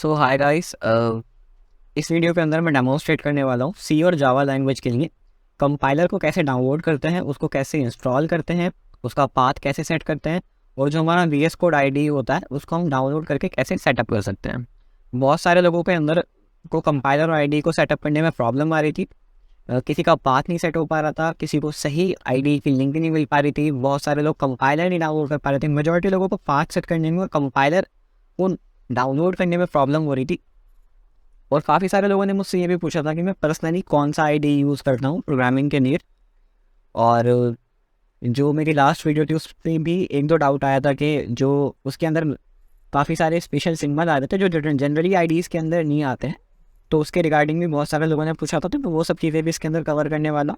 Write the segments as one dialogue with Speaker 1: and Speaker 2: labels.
Speaker 1: सो hi guys, इस video के अंदर मैं डेमोन्स्ट्रेट करने वाला हूँ सी और जावा लैंग्वेज के लिए कंपाइलर को कैसे डाउनलोड करते हैं, उसको कैसे इंस्टॉल करते हैं, उसका पाथ कैसे सेट करते हैं और जो हमारा VS कोड आईडी होता है उसको हम डाउनलोड करके कैसे सेटअप कर सकते हैं। बहुत सारे लोगों के अंदर को कंपाइलर और आईडी को सेटअप करने में प्रॉब्लम आ रही थी। किसी का पाथ नहीं सेट हो पा रहा था, किसी को सही आईडी की लिंक नहीं मिल पा रही थी, बहुत सारे लोग कंपाइलर नहीं डाउनलोड कर पा रहे थे। मेजॉरिटी लोगों को पाथ सेट करने में और कंपाइलर को डाउनलोड करने में प्रॉब्लम हो रही थी। और काफ़ी सारे लोगों ने मुझसे ये भी पूछा था कि मैं पर्सनली कौन सा आईडी यूज़ करता हूँ प्रोग्रामिंग के लिए। और जो मेरी लास्ट वीडियो थी उस पर भी एक दो डाउट आया था कि जो उसके अंदर काफ़ी सारे स्पेशल सिंबल आ रहे थे जो जनरली आईडीज़ के अंदर नहीं आते हैं। तो उसके रिगार्डिंग भी बहुत सारे लोगों ने पूछा था, तो वो सब चीज़ें भी इसके अंदर कवर करने वाला।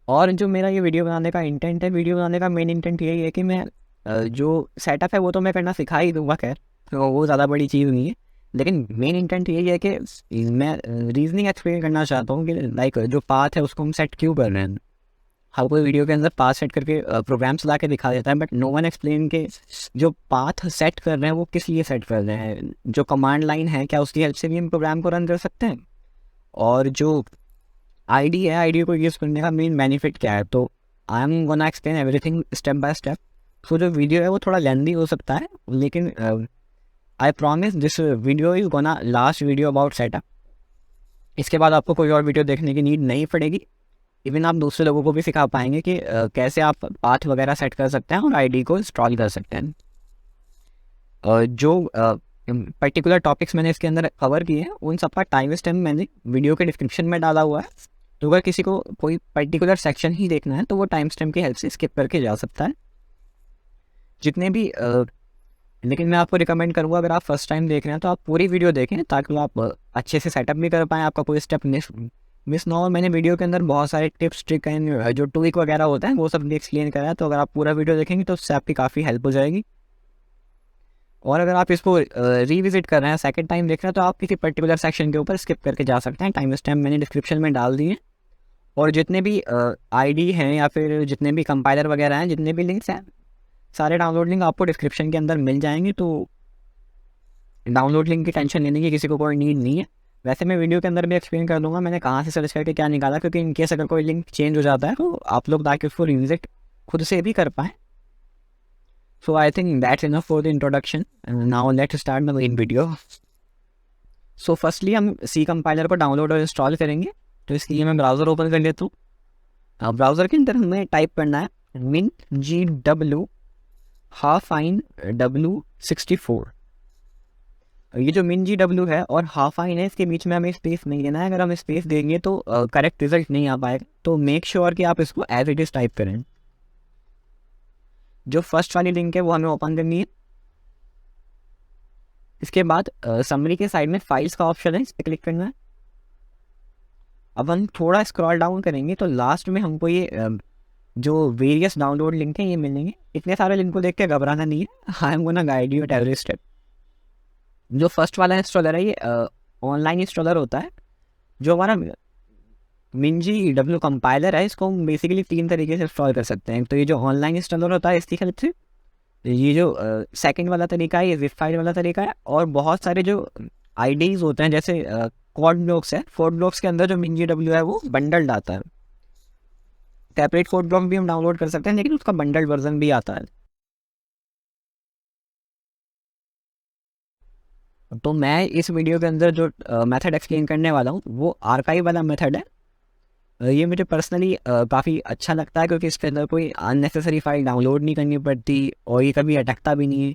Speaker 1: और जो मेरा ये वीडियो बनाने का इंटेंट है, वीडियो बनाने का मेन इंटेंट यही है कि मैं जो सेटअप है वो तो मैं करना सिखा ही दूंगा, खैर तो वो ज़्यादा बड़ी चीज़ नहीं है। लेकिन मेन इंटेंट यही है कि मैं रीजनिंग एक्सप्लेन करना चाहता हूँ कि लाइक जो पाथ है उसको हम सेट क्यों कर रहे हैं। हर कोई वीडियो के अंदर पाथ सेट करके प्रोग्राम चला के दिखा देता है, बट नो वन एक्सप्लेन के जो पाथ सेट कर रहे हैं वो किस लिए सेट कर रहे हैं। जो कमांड लाइन है क्या उसकी हेल्प से भी हम प्रोग्राम को रन कर सकते हैं, और जो आईडी है आईडी को यूज़ करने का मेन बेनिफिट क्या है। तो I am gonna explain everything step by step. So जो वीडियो है वो थोड़ा लेंदी हो सकता है, लेकिन I promise this video is gonna last video about setup. इसके बाद आपको कोई और वीडियो देखने की नीड नहीं पड़ेगी। इवन आप दूसरे लोगों को भी सिखा पाएंगे कि कैसे आप पाथ वगैरह सेट कर सकते हैं और आईडी को इंस्टॉल कर सकते हैं। जो पर्टिकुलर टॉपिक्स मैंने इसके अंदर कवर किए हैं उन सबका टाइम स्टैम्प मैंने वीडियो के डिस्क्रिप्शन में डाला हुआ है। तो अगर किसी को कोई पर्टिकुलर सेक्शन ही देखना है तो वो टाइम स्टैम्प की हेल्प से स्किप करके जा सकता है। जितने भी लेकिन मैं आपको रिकमेंड करूँगा, अगर आप फर्स्ट टाइम देख रहे हैं तो आप पूरी वीडियो देखें ताकि आप अच्छे से सेटअप भी कर पाएँ, आपका कोई स्टेप मिस ना हो। मैंने वीडियो के अंदर बहुत सारे टिप्स ट्रिक एंड जो ट्विक वगैरह होता है वो सब भी एक्सप्लेन करा है। तो अगर आप पूरा वीडियो देखेंगे तो उससे आपकी काफ़ी हेल्प हो जाएगी। और अगर आप इसको रीविजिट कर रहे हैं, सेकंड टाइम देख रहे हैं, तो आप किसी पर्टिकुलर सेक्शन के ऊपर स्किप करके जा सकते हैं। टाइम स्टैम्प मैंने डिस्क्रिप्शन में डाल दिए। और जितने भी आईडी हैं या फिर जितने भी कंपाइलर वगैरह हैं, जितने भी लिंक्स हैं, सारे डाउनलोड लिंक आपको डिस्क्रिप्शन के अंदर मिल जाएंगे। तो डाउनलोड लिंक की टेंशन लेने की किसी को कोई नीड नहीं है। वैसे मैं वीडियो के अंदर भी एक्सप्लेन कर दूंगा मैंने कहाँ से सर्च करके क्या निकाला, क्योंकि इनकेस अगर कोई लिंक चेंज हो जाता है तो आप लोग ताकि उसको रिविजिट खुद से भी कर पाएँ। So I think that's enough for the introduction. And now let's start the main video. So firstly हम C कंपाइलर को डाउनलोड और इंस्टॉल करेंगे। तो इसके लिए मैं ब्राउज़र ओपन कर लेता हूँ। ब्राउज़र के अंदर हमें टाइप करना है min-gw -w64। ये जो min-gw है और -, है, इसके बीच में हमें स्पेस नहीं देना है। अगर हम स्पेस देंगे तो करेक्ट रिजल्ट नहीं आ पाएगा। तो मेक श्योर कि आप इसको एज इट इज़ टाइप करें। जो फर्स्ट वाली लिंक है वो हमें ओपन करनी है। इसके बाद समरी के साइड में फाइल्स का ऑप्शन है, इस पर क्लिक करना है। अब हम थोड़ा स्क्रॉल डाउन करेंगे तो लास्ट में हमको ये जो वेरियस डाउनलोड लिंक हैं ये मिलेंगे। इतने सारे लिंक को देख के घबराना नहीं है, आई am gonna guide you at every step. जो फर्स्ट वाला इंस्टॉलर है ये ऑनलाइन इंस्टॉलर होता है। जो हमारा min-gw कंपाइलर है इसको हम बेसिकली 3 तरीके से इंस्टॉल कर सकते हैं। तो ये जो ऑनलाइन इंस्टॉलर होता है इसकी हेल्प से, ये जो सेकंड वाला तरीका है ये जिप फाइल वाला तरीका है, और बहुत सारे जो आईडीज होते हैं जैसे कोड ब्लॉक्स है, कोड ब्लॉक्स के अंदर जो min-gw है वो बंडल्ड आता है। सेपरेट कोड ब्लॉक भी हम डाउनलोड कर सकते हैं लेकिन उसका बंडल्ड वर्जन भी आता है। तो मैं इस वीडियो के अंदर जो मेथड एक्सप्लेन करने वाला हूँ वो आर्काइव वाला मेथड है। ये मुझे पर्सनली काफ़ी अच्छा लगता है क्योंकि इसके अंदर कोई अननेसेसरी फाइल डाउनलोड नहीं करनी पड़ती और ये कभी अटकता भी नहीं है।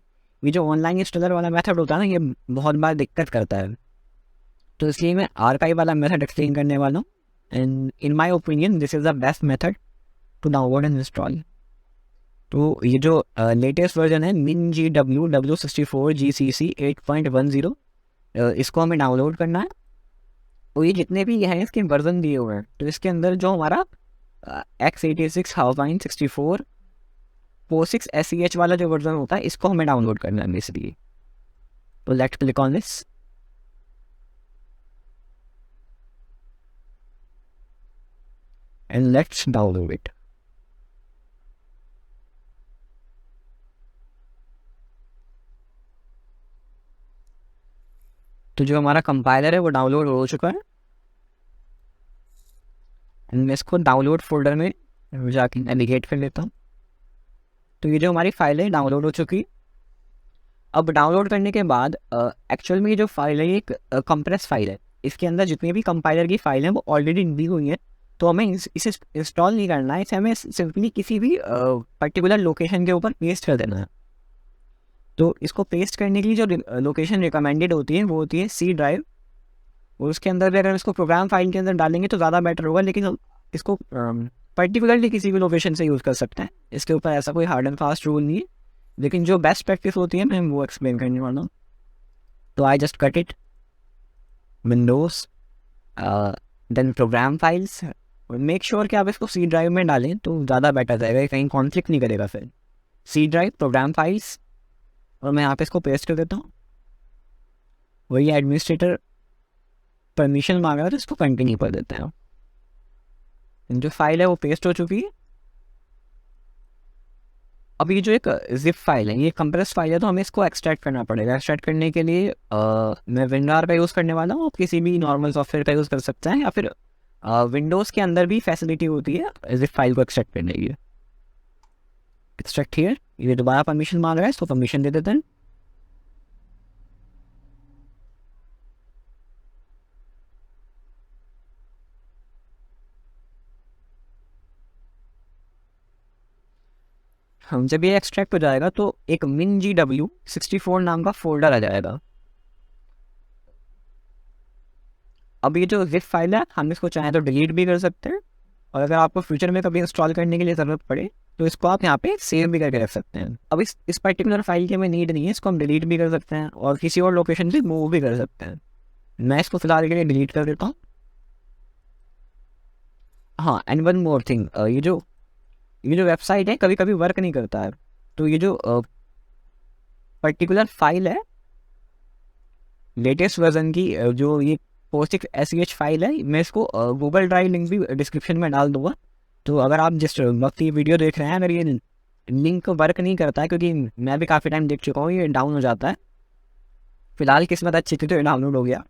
Speaker 1: ये जो ऑनलाइन इंस्टॉलर वाला मेथड होता है ना, ये बहुत बार दिक्कत करता है। तो इसलिए मैं आर्काइव वाला मेथड एक्सप्लेन करने वाला हूँ। And in my opinion this is the best method to download and install. तो ये जो लेटेस्ट वर्जन है min-gw w64 GCC 8.10, इसको हमें डाउनलोड करना है। तो ये जितने भी हैं इसके वर्जन दिए हुए हैं, तो इसके अंदर जो हमारा x86 64 POSIX SEH वाला जो वर्जन होता है इसको हमें डाउनलोड करना है बेसिकली। तो let's click on this and let's download it. तो जो हमारा कंपाइलर है वो डाउनलोड हो चुका है। मैं इसको डाउनलोड फोल्डर में जाके नेविगेट कर लेता हूँ। तो ये जो हमारी फाइल है डाउनलोड हो चुकी। अब डाउनलोड करने के बाद एक्चुअल में ये जो फाइल है ये एक कंप्रेस फाइल है। इसके अंदर जितनी भी कंपाइलर की फाइल है वो ऑलरेडी दी हुई है, तो हमें इसे इंस्टॉल नहीं करना है। इसे हमें सिंपली किसी भी पर्टिकुलर लोकेशन के ऊपर पेस्ट कर देना है। तो इसको पेस्ट करने के लिए जो लोकेशन रिकमेंडेड होती है वो होती है सी ड्राइव। और उसके अंदर भी अगर इसको प्रोग्राम फाइल के अंदर डालेंगे तो ज़्यादा बेटर होगा, लेकिन हम इसको पर्टिकुलरली किसी भी लोकेशन से यूज़ कर सकते हैं। इसके ऊपर ऐसा कोई हार्ड एंड फास्ट रूल नहीं है, लेकिन जो बेस्ट प्रैक्टिस होती है मैं वो एक्सप्लेन करने वाला हूँ। तो I just cut it, Windows, then program files, और मेक श्योर कि आप इसको सी ड्राइव में डालें तो ज़्यादा बेटर रहेगा, कहीं कॉन्फ्लिक्ट नहीं करेगा फिर। सी ड्राइव, प्रोग्राम फाइल्स, और मैं यहाँ पे इसको पेस्ट कर देता हूँ। वही एडमिनिस्ट्रेटर परमिशन मांगा है तो इसको कंटिन्यू कर देते हैं। जो फाइल है वो पेस्ट हो चुकी है। अब ये जो एक जिप फाइल है ये कंप्रेस फाइल है, तो हमें इसको एक्सट्रैक्ट करना पड़ेगा। एक्सट्रैक्ट करने के लिए मैं विंडार का यूज़ करने वाला हूँ। आप किसी भी नॉर्मल सॉफ्टवेयर का यूज़ कर सकते हैं, या फिर विंडोज़ के अंदर भी फैसिलिटी होती है जिप फाइल को एक्सट्रैक्ट करने की। एक्सट्रैक्ट हियर, ये दोबारा परमिशन मांग रहा है, इसको परमिशन दे देते हैं। हम जब ये एक्सट्रैक्ट हो जाएगा तो एक min.gw64 नाम का फोल्डर आ जाएगा। अब ये जो जिप फाइल है हम इसको चाहे तो डिलीट भी कर सकते हैं, और अगर आपको फ्यूचर में कभी इंस्टॉल करने के लिए ज़रूरत पड़े तो इसको आप यहाँ पे सेव भी करके रख सकते हैं। अब इस पर्टिकुलर फाइल की हमें नीड नहीं है, इसको हम डिलीट भी कर सकते हैं और किसी और लोकेशन पे मूव भी कर सकते हैं। मैं इसको फिलहाल के लिए डिलीट कर देता हूँ। हाँ, एंड वन मोर थिंग, ये जो वेबसाइट है कभी कभी वर्क नहीं करता है। तो ये जो पर्टिकुलर फाइल है लेटेस्ट वर्जन की, जो ये POSIX फाइल है, मैं इसको गूगल ड्राइव लिंक भी डिस्क्रिप्शन में डाल दूंगा। तो अगर आप जिस वक्त ये वीडियो देख रहे हैं अगर ये लिंक वर्क नहीं करता है, क्योंकि मैं भी काफ़ी टाइम देख चुका हूँ ये डाउन हो जाता है, फिलहाल किस्मत अच्छी थी तो ये डाउनलोड हो गया।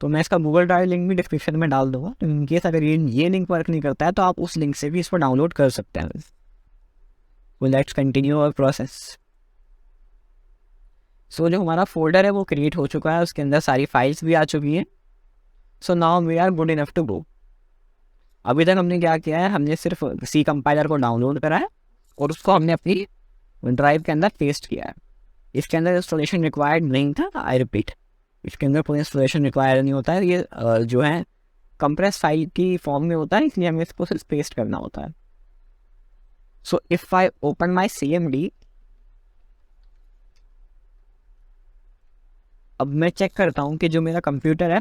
Speaker 1: तो मैं इसका गूगल ड्राइव लिंक भी डिस्क्रिप्शन में डाल दूंगा। तो इनकेस अगर ये लिंक वर्क नहीं करता है तो आप उस लिंक से भी इसको डाउनलोड कर सकते हैं। तो लेट्स कंटिन्यू अवर प्रोसेस। सो जो हमारा फोल्डर है वो क्रिएट हो चुका है, उसके अंदर सारी फाइल्स भी आ चुकी हैं। So now we are good enough to go. अभी तक हमने क्या किया है, हमने सिर्फ सी कंपाइलर को डाउनलोड करा है और उसको हमने अपनी ड्राइव के अंदर पेस्ट किया है। इसके अंदर इंस्टॉलेशन रिक्वायर्ड नहीं था, आई रिपीट, इसके अंदर कोई इंस्टॉलेशन रिक्वायर नहीं होता है। ये जो है कंप्रेस फाइल की फॉर्म में होता है, इसलिए हमें इसको सिर्फ पेस्ट करना होता है। So if I open my CMD, अब मैं चेक करता हूँ कि जो मेरा कंप्यूटर है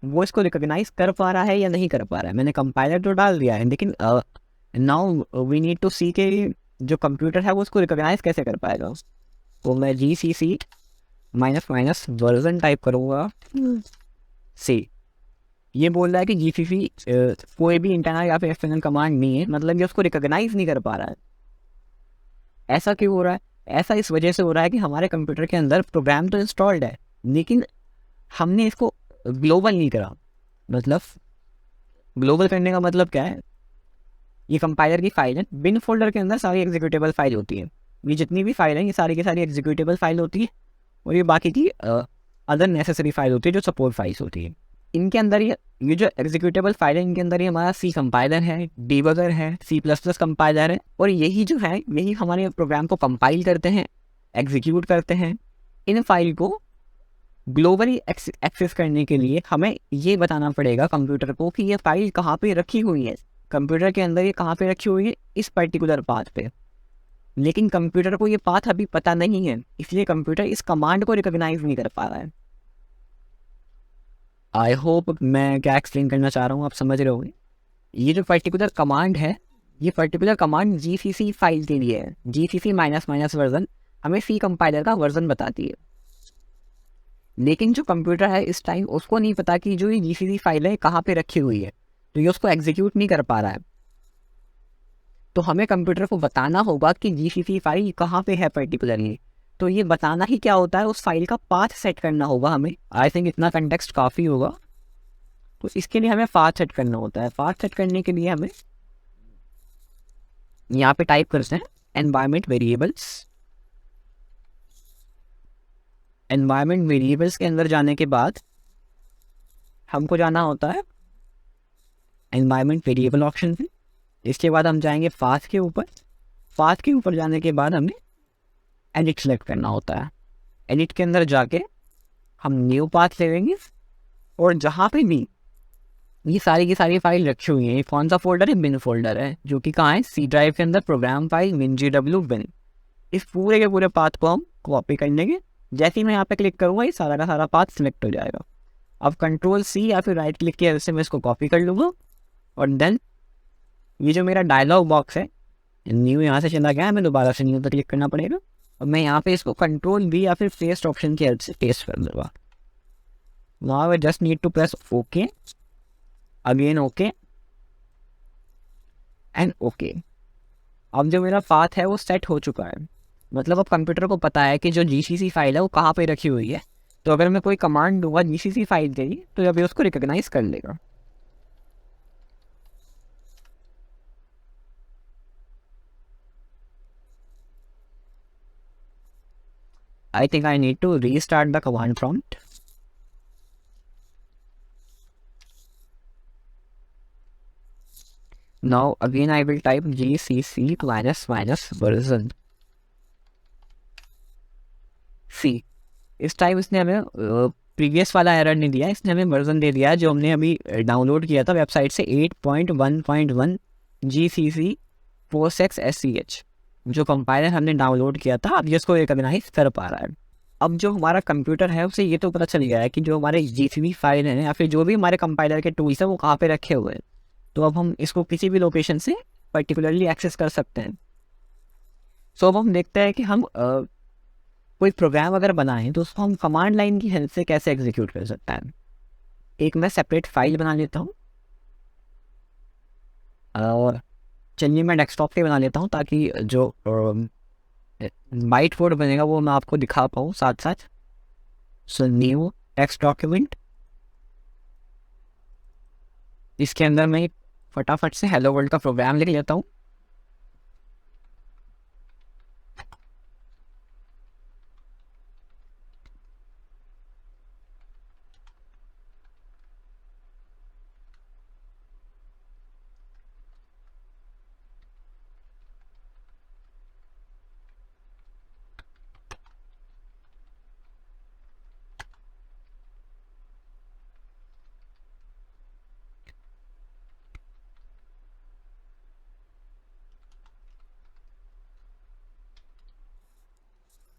Speaker 1: वो इसको रिकॉग्नाइज कर पा रहा है या नहीं कर पा रहा है। मैंने कंपाइलर तो डाल दिया है, लेकिन नाउ वी नीड टू सी के जो कंप्यूटर है वो उसको रिकॉग्नाइज कैसे कर पाएगा। तो मैं GCC -- वर्जन टाइप करूँगा सी। ये बोल रहा है कि GCC कोई भी इंटरनल या फिर एक्सटर्नल कमांड नहीं है, मतलब ये उसको रिकॉग्नाइज नहीं कर पा रहा है। ऐसा क्यों हो रहा है? ऐसा इस वजह से हो रहा है कि हमारे कंप्यूटर के अंदर प्रोग्राम तो इंस्टॉल्ड है, लेकिन हमने इसको ग्लोबल नहीं करा। मतलब ग्लोबल करने का मतलब क्या है, ये कंपाइलर की फाइल है, बिन फोल्डर के अंदर सारी एग्जीक्यूटेबल फाइल होती है। ये जितनी भी फाइल हैं ये सारी की सारी एग्जीक्यूटेबल फाइल होती है, और ये बाकी की अदर नेसेसरी फाइल होती है जो सपोर्ट फाइल्स होती है। इनके अंदर ये जो एग्जीक्यूटेबल फाइल है इनके अंदर ये हमारा सी कंपाइलर है, डीबगर है, C++ कंपाइलर है, और यही जो है यही हमारे प्रोग्राम को कंपाइल करते हैं, एग्जीक्यूट करते हैं। इन फाइल को ग्लोबली एक्सेस करने के लिए हमें ये बताना पड़ेगा कंप्यूटर को कि ये फाइल कहाँ पे रखी हुई है, कंप्यूटर के अंदर ये कहाँ पे रखी हुई है, इस पर्टिकुलर पाथ पे। लेकिन कंप्यूटर को ये पाथ अभी पता नहीं है, इसलिए कंप्यूटर इस कमांड को रिकॉग्नाइज नहीं कर पा रहा है। आई होप मैं क्या एक्सप्लेन करना चाह रहा हूँ आप समझ रहे होंगे। ये जो पर्टिकुलर कमांड है, ये पर्टिकुलर कमांड GCC फाइल के लिए है। GCC -- वर्जन हमें सी कंपाइलर का वर्जन बताती है, लेकिन जो कंप्यूटर है इस टाइम उसको नहीं पता कि जो ये GCC फाइल है कहाँ पे रखी हुई है, तो ये उसको एग्जीक्यूट नहीं कर पा रहा है। तो हमें कंप्यूटर को बताना होगा कि GCC फाइल कहाँ पे है पर्टिकुलरली। तो ये बताना ही क्या होता है, उस फाइल का पाथ सेट करना होगा हमें। आई थिंक इतना कंटेक्स्ट काफ़ी होगा। तो इसके लिए हमें पाथ सेट करना होता है। पाथ सेट करने के लिए हमें यहाँ पे टाइप करते हैं एनवायरमेंट वेरिएबल्स। एनवायरमेंट वेरिएबल्स के अंदर जाने के बाद हमको जाना होता है एनवायरमेंट वेरिएबल ऑप्शन पे। इसके बाद हम जाएंगे पाथ के ऊपर। पाथ के ऊपर जाने के बाद हमें एडिट सेलेक्ट करना होता है। एडिट के अंदर जाके हम न्यू पाथ ले लेंगे, और जहाँ पे भी ये सारी की सारी फाइल रखी हुई है, ये कौन सा फोल्डर है, बिन फोल्डर है, जो कि कहाँ है, सी ड्राइव के अंदर प्रोग्राम फाइल WinGW बिन। इस पूरे के पूरे पाथ को हम कॉपी कर लेंगे। जैसे ही मैं यहाँ पे क्लिक करूँगा ये सारा का सारा पाथ सिलेक्ट हो जाएगा। अब Ctrl+C या फिर राइट क्लिक किया से मैं इसको कॉपी कर लूँगा, और देन ये जो मेरा डायलॉग बॉक्स है, न्यू यहाँ से चला गया है, मैं दोबारा से न्यू पर क्लिक करना पड़ेगा, और मैं यहाँ पे इसको Ctrl+V या फिर पेस्ट ऑप्शन की हेल्प से पेस्ट कर दूँगा। Now I just need to press okay, again okay and okay. अब जो मेरा पाथ है वो सेट हो चुका है। मतलब अब कंप्यूटर को पता है कि जो GCC फाइल है वो कहाँ पे रखी हुई है। तो अगर मैं कोई कमांड दूंगा GCC फाइल के लिए, तो अभी उसको रिकॉग्नाइज कर लेगा। I think I need to restart the command prompt. Now again I will type gcc --version c। इस टाइम इसने हमें प्रीवियस वाला एरर नहीं दिया, इसने हमें वर्जन दे दिया जो हमने अभी डाउनलोड किया था वेबसाइट से, 8.1.1 GCC POSIX जो कंपाइलर हमने डाउनलोड किया था, अब इसको रिकॉग्नाइज कर पा रहा है। अब जो हमारा कंप्यूटर है उसे ये तो पता चल गया है कि जो हमारे GCC फाइल है या फिर जो भी हमारे कंपाइलर के टूल्स हैं वो कहाँ पे रखे हुए हैं। तो अब हम इसको किसी भी लोकेशन से पर्टिकुलरली एक्सेस कर सकते हैं। सो अब हम देखते हैं कि हम कोई प्रोग्राम अगर बनाएं तो उसको हम कमांड लाइन की हेल्प से कैसे एग्जीक्यूट कर सकते हैं। एक मैं सेपरेट फाइल बना लेता हूँ, और चलिए मैं डेस्कटॉप पे बना लेता हूँ ताकि जो बाइट कोड बनेगा वो मैं आपको दिखा पाऊँ साथ साथ। सो न्यू टेक्स्ट डॉक्यूमेंट, इसके अंदर मैं फटाफट से हेलो वर्ल्ड का प्रोग्राम लिख लेता हूँ।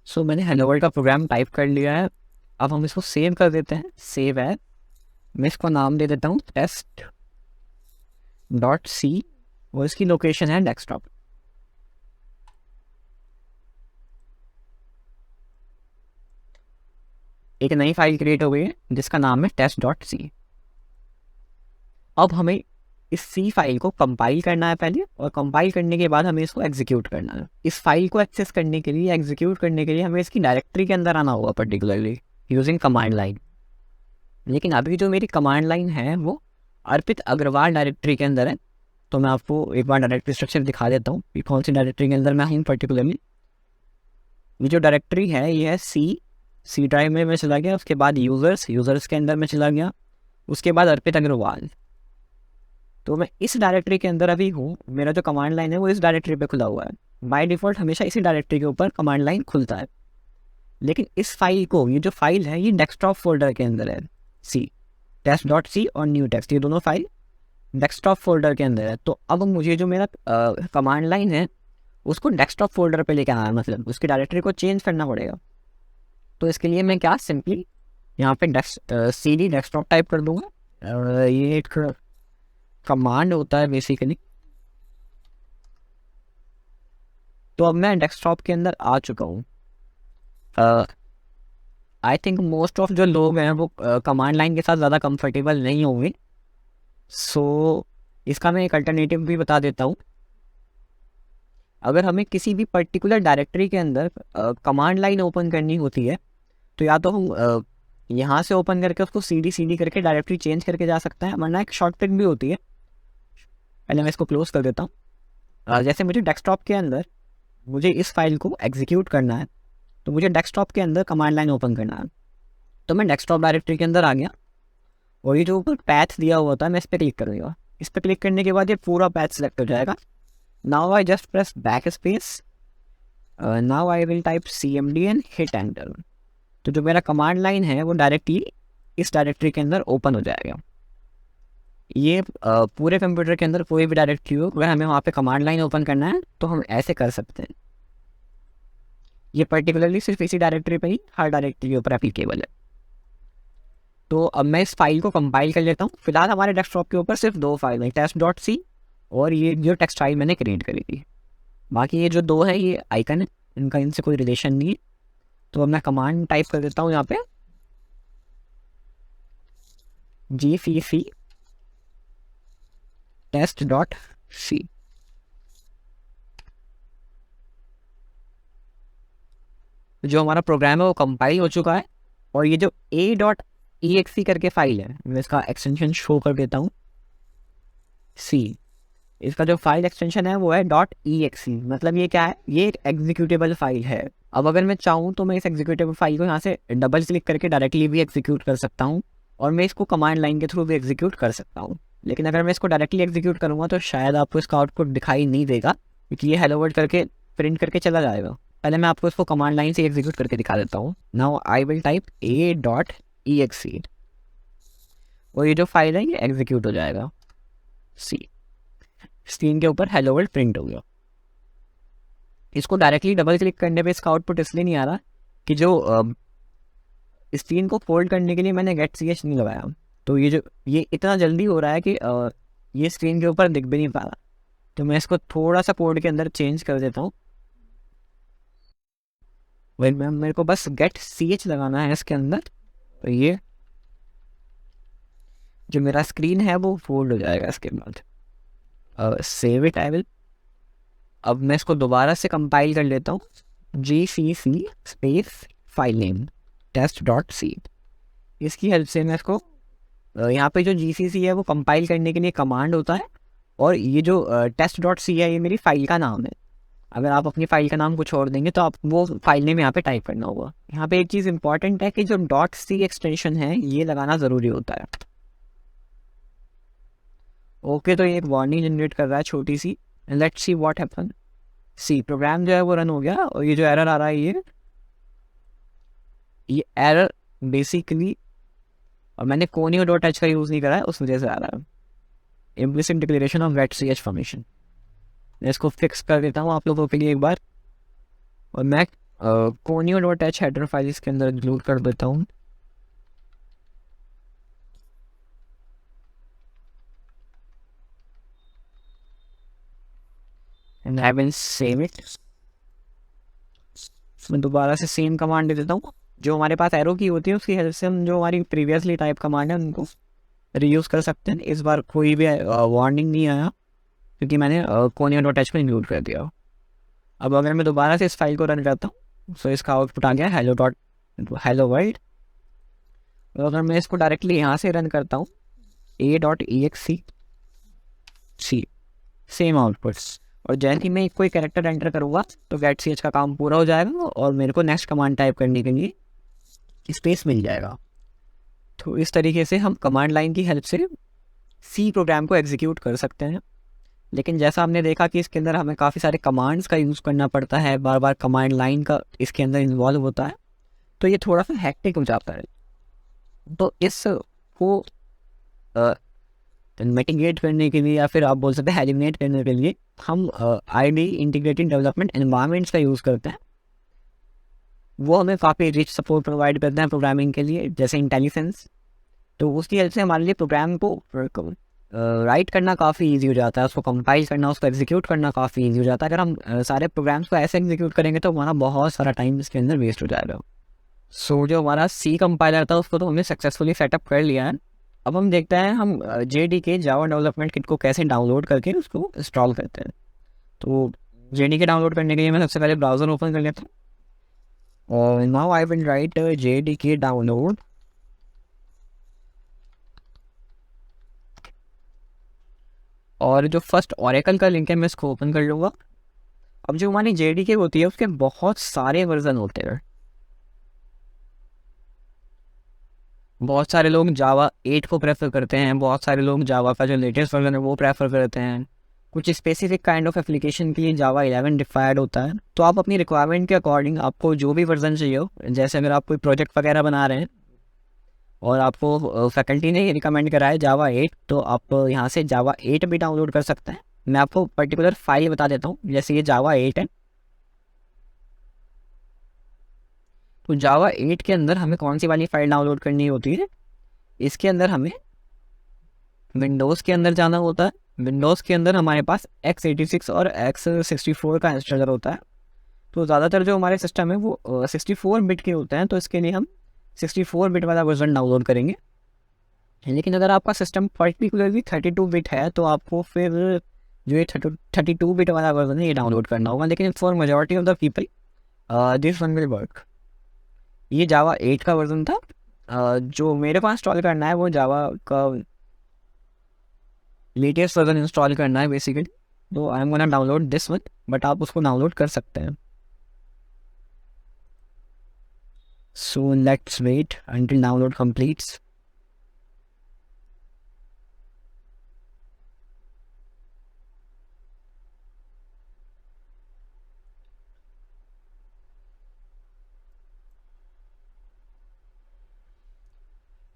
Speaker 1: सो मैंने हेलो वर्ल्ड का प्रोग्राम टाइप कर लिया है। अब हम इसको सेव कर देते हैं, सेव है। मैं इसको नाम दे देता हूँ test.c, और इसकी लोकेशन है डेस्कटॉप। एक नई फाइल क्रिएट हो गई है जिसका नाम है test.c। अब हमें इस C फाइल को कंपाइल करना है पहले, और कंपाइल करने के बाद हमें इसको एग्जीक्यूट करना है। इस फाइल को एक्सेस करने के लिए, एग्जीक्यूट करने के लिए हमें इसकी डायरेक्टरी के अंदर आना होगा, पर्टिकुलरली यूजिंग कमांड लाइन। लेकिन अभी जो मेरी कमांड लाइन है वो अर्पित अग्रवाल डायरेक्टरी के अंदर है। तो मैं आपको एक बार डायरेक्टरी स्ट्रक्चर दिखा देता हूँ कि कौन सी डायरेक्टरी के अंदर मैं हूँ पर्टिकुलरली। ये जो डायरेक्टरी है ये है सी ड्राइव में मैं चला गया, उसके बाद यूज़र्स के अंदर मैं चला गया, उसके बाद अर्पित अग्रवाल। तो मैं इस डायरेक्टरी के अंदर अभी हूँ। मेरा जो कमांड लाइन है वो इस डायरेक्टरी पे खुला हुआ है। बाय डिफ़ॉल्ट हमेशा इसी डायरेक्टरी के ऊपर कमांड लाइन खुलता है। लेकिन इस फाइल को, ये जो फाइल है ये डेस्कटॉप फोल्डर के अंदर है, test.c और न्यू टेक्स्ट, ये दोनों फाइल डेस्कटॉप फोल्डर के अंदर है। तो अब मुझे जो मेरा कमांड लाइन है उसको डेस्कटॉप फोल्डर पे लेकर आना है, मतलब उसकी डायरेक्टरी को चेंज करना पड़ेगा। तो इसके लिए मैं क्या सिंपली यहाँ पे CD डेस्कटॉप टाइप कर दूँगा। ये एक कमांड होता है बेसिकली। तो अब मैं डेस्कटॉप के अंदर आ चुका हूँ। आई थिंक मोस्ट ऑफ जो लोग हैं वो कमांड लाइन के साथ ज़्यादा कंफर्टेबल नहीं होंगे। सो इसका मैं एक अल्टरनेटिव भी बता देता हूँ। अगर हमें किसी भी पर्टिकुलर डायरेक्टरी के अंदर कमांड लाइन ओपन करनी होती है तो या तो हम यहाँ से ओपन करके उसको CD करके डायरेक्टरी चेंज करके जा सकते हैं, वरना एक शॉर्टकट भी होती है। पहले मैं इसको क्लोज कर देता हूँ। जैसे मुझे डेस्कटॉप के अंदर मुझे इस फाइल को एग्जीक्यूट करना है, तो मुझे डेस्कटॉप के अंदर कमांड लाइन ओपन करना है। तो मैं डेस्कटॉप डायरेक्टरी के अंदर आ गया और ये जो ऊपर पैथ दिया हुआ था मैं इस पर क्लिक करूँगा। इस पर क्लिक करने के बाद ये पूरा पैथ सेलेक्ट हो जाएगा। Now I just press back space, now I will type CMD and hit enter. तो जो मेरा कमांड लाइन है वो डायरेक्टली इस डायरेक्टरी के अंदर ओपन हो जाएगा। ये पूरे कंप्यूटर के अंदर कोई भी डायरेक्टरी हो, अगर हमें वहाँ पे कमांड लाइन ओपन करना है तो हम ऐसे कर सकते हैं। ये पर्टिकुलरली सिर्फ इसी डायरेक्टरी पे ही हर डायरेक्टरी के ऊपर एप्लीकेबल है। तो अब मैं इस फाइल को कंपाइल कर लेता हूँ। फिलहाल हमारे डेस्कटॉप के ऊपर सिर्फ 2 फाइल हैं, test.c और ये जो टेक्स्ट फाइल मैंने क्रिएट करी थी। बाकी ये जो 2 है ये आइकन है, इनका इनसे कोई रिलेशन नहीं है। तो अब मैं कमांड टाइप कर देता हूँ यहाँ पे gcc test.c। जो हमारा प्रोग्राम है वो कंपाइल हो चुका है। और ये जो a.exe करके फाइल है, मैं इसका एक्सटेंशन शो कर देता हूँ C। इसका जो फाइल एक्सटेंशन है वो है .exe। मतलब ये क्या है, ये एक एग्जीक्यूटेबल फाइल है। अब अगर मैं चाहूँ तो मैं इस एग्जीक्यूटेबल फाइल को यहाँ से डबल क्लिक करके डायरेक्टली भी एग्जीक्यूट कर सकता हूँ और मैं इसको कमांड लाइन के थ्रू भी एग्जीक्यूट कर सकता हूँ। लेकिन अगर मैं इसको डायरेक्टली एग्जीक्यूट करूँगा तो शायद आपको इसका आउटपुट दिखाई नहीं देगा, क्योंकि ये हेलो वर्ल्ड करके प्रिंट करके चला जाएगा। पहले मैं आपको इसको कमांड लाइन से एग्जीक्यूट करके दिखा देता हूँ। Now I will type a.exe और ये जो फाइल है ये एग्जीक्यूट हो जाएगा। C स्क्रीन के ऊपर हेलो वर्ल्ड प्रिंट हो गया। इसको डायरेक्टली डबल क्लिक करने पे इसका आउटपुट इसलिए नहीं आ रहा कि जो स्क्रीन को फोल्ड करने के लिए मैंने get.ch नहीं लगाया। तो ये इतना जल्दी हो रहा है कि ये स्क्रीन के ऊपर दिख भी नहीं पा रहा। तो मैं इसको थोड़ा सा कोड के अंदर चेंज कर देता हूँ। मेरे को बस get.ch लगाना है इसके अंदर, तो ये जो मेरा स्क्रीन है वो फोल्ड हो जाएगा। इसके बाद सेव इट आई विल। अब मैं इसको दोबारा से कंपाइल कर लेता हूँ gcc space file name test.c। इसकी हेल्प से मैं इसको यहाँ पे जो gcc है वो कंपाइल करने के लिए कमांड होता है और ये जो test.c है ये मेरी फाइल का नाम है। अगर आप अपनी फाइल का नाम कुछ और देंगे तो आप वो फाइल नेम यहाँ पे टाइप करना होगा। यहाँ पे एक चीज़ इंपॉर्टेंट है कि जो .c एक्सटेंशन है ये लगाना ज़रूरी होता है। ओके, तो ये एक वार्निंग जनरेट कर रहा है छोटी सी। Let's see what happen. C program जो है वो रन हो गया और ये जो एरर आ रहा है ये एरर बेसिकली, और मैंने conio.h का यूज़ नहीं करा है उस वजह से आ रहा है, implicit declaration of get.ch permission. मैं इसको फिक्स कर देता हूँ आप लोगों के लिए एक बार, और मैं conio.h हेडर फाइल इसके अंदर इंक्लूड कर देता हूँ। And I will save it. मैं दोबारा से सेम कमांड दे देता हूँ। जो हमारे पास एरो की होती है उसकी हेल्प से हम जो हमारी प्रीवियसली टाइप कमांड है उनको रीयूज़ कर सकते हैं। इस बार कोई भी वार्निंग नहीं आया क्योंकि मैंने conio.h को इंक्लूड कर दिया। अब अगर मैं दोबारा से इस फाइल को रन करता हूँ तो इसका आउटपुट आ गया हेलो वर्ल्ड। और अगर मैं इसको डायरेक्टली यहाँ से रन करता हूँ a.exe सेम आउटपुट्स, और जैसे ही मैं कोई कैरेक्टर एंटर करूँगा तो get.ch का काम पूरा हो जाएगा और मेरे को नेक्स्ट कमांड टाइप करने के लिए स्पेस मिल जाएगा। तो इस तरीके से हम कमांड लाइन की हेल्प से C प्रोग्राम को एग्जीक्यूट कर सकते हैं। लेकिन जैसा हमने देखा कि इसके अंदर हमें काफ़ी सारे कमांड्स का यूज़ करना पड़ता है, बार बार कमांड लाइन का इसके अंदर इन्वॉल्व होता है, तो ये थोड़ा सा हैक्टिक हो जाता है। तो इसको मिटिगेट करने के लिए या फिर आप बोल सकते हैं एलिमिनेट करने के लिए हम IDE इंटीग्रेटेड डेवलपमेंट एनवायरनमेंट्स का यूज़ करते हैं। वो हमें काफ़ी रिच सपोर्ट प्रोवाइड करते हैं प्रोग्रामिंग के लिए, जैसे इंटेलिसेंस। तो उसकी हेल्प से हमारे लिए प्रोग्राम को राइट करना काफ़ी ईजी हो जाता है, उसको कंपाइल करना, उसको एग्जीक्यूट करना काफ़ी ईजी हो जाता है। अगर हम सारे प्रोग्राम्स को ऐसे एग्जीक्यूट करेंगे तो हमारा बहुत सारा टाइम इसके अंदर वेस्ट हो जाएगा। सो जो हमारा C कंपाइलर था उसको तो हमने सक्सेसफुली सेटअप कर लिया है। अब हम देखते हैं हम JDK जावा डेवलपमेंट किट को कैसे डाउनलोड करके उसको इंस्टॉल करते हैं। तो JDK डाउनलोड करने के लिए मैं सबसे पहले ब्राउज़र ओपन कर लेता हूँ और now I will write JDK download. और जो फर्स्ट ओरेकल का लिंक है मैं इसको ओपन कर लूँगा। अब जो हमारी JDK होती है उसके बहुत सारे वर्जन होते हैं। बहुत सारे लोग जावा 8 को प्रेफर करते हैं, बहुत सारे लोग जावा का जो लेटेस्ट वर्जन है वो प्रेफर करते हैं। कुछ स्पेसिफिक काइंड ऑफ एप्लीकेशन के लिए जावा 11 डिफाइड होता है। तो आप अपनी रिक्वायरमेंट के अकॉर्डिंग आपको जो भी वर्जन चाहिए हो, जैसे अगर आप कोई प्रोजेक्ट वगैरह बना रहे हैं और आपको फैकल्टी ने रिकमेंड करा है जावा 8, तो आप यहाँ से जावा 8 भी डाउनलोड कर सकते हैं। मैं आपको पर्टिकुलर फाइल बता देता हूँ, जैसे ये जावा 8 है। तो जावा 8 के अंदर हमें कौन सी वाली फाइल डाउनलोड करनी होती है, इसके अंदर हमें विंडोज़ के अंदर जाना होता है। विंडोज़ के अंदर हमारे पास x86 और x64 का इंस्टॉलर होता है। तो ज़्यादातर जो हमारे सिस्टम है वो 64 बिट के होते हैं, तो इसके लिए हम 64 बिट वाला वर्जन डाउनलोड करेंगे। लेकिन अगर आपका सिस्टम पर्टिकुलरली 32 बिट है तो आपको फिर जो ये 32 बिट वाला वर्जन है ये डाउनलोड करना होगा। लेकिन for majority of the people this one will work. ये जावा 8 का वर्जन था। जो मेरे पास इंस्टॉल करना है वो जावा का लेटेस्ट वर्जन इंस्टॉल करना है बेसिकली। तो I am gonna download this one, but आप उसको डाउनलोड कर सकते हैं। So let's wait until download completes.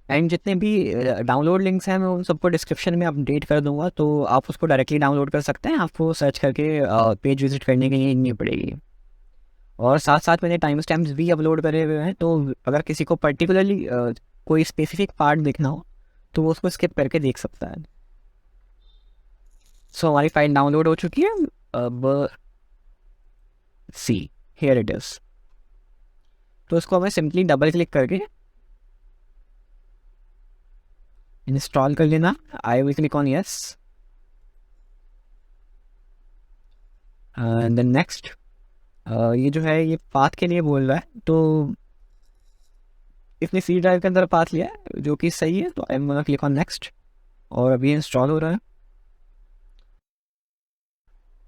Speaker 1: And जितने भी डाउनलोड लिंक्स हैं मैं उन सबको डिस्क्रिप्शन में अपडेट कर दूंगा, तो आप उसको डायरेक्टली डाउनलोड कर सकते हैं। आपको सर्च करके पेज विजिट करने के लिए नहीं पड़ेगी। और साथ साथ मैंने टाइम स्टैम्प्स भी अपलोड करे हुए हैं, तो अगर किसी को पर्टिकुलरली कोई स्पेसिफिक पार्ट देखना हो तो वो उसको स्किप करके देख सकता है। सो हमारी फाइल डाउनलोड हो चुकी है। अब सी हियर इट इज़। तो इसको हमें सिंपली डबल क्लिक करके इंस्टॉल कर लेना। I will click on yes and then next. ये जो है ये पाथ के लिए बोल रहा है, तो इसने सी ड्राइव के अंदर पाथ लिया है जो कि सही है। तो I am gonna click on next और अभी इंस्टॉल हो रहा है।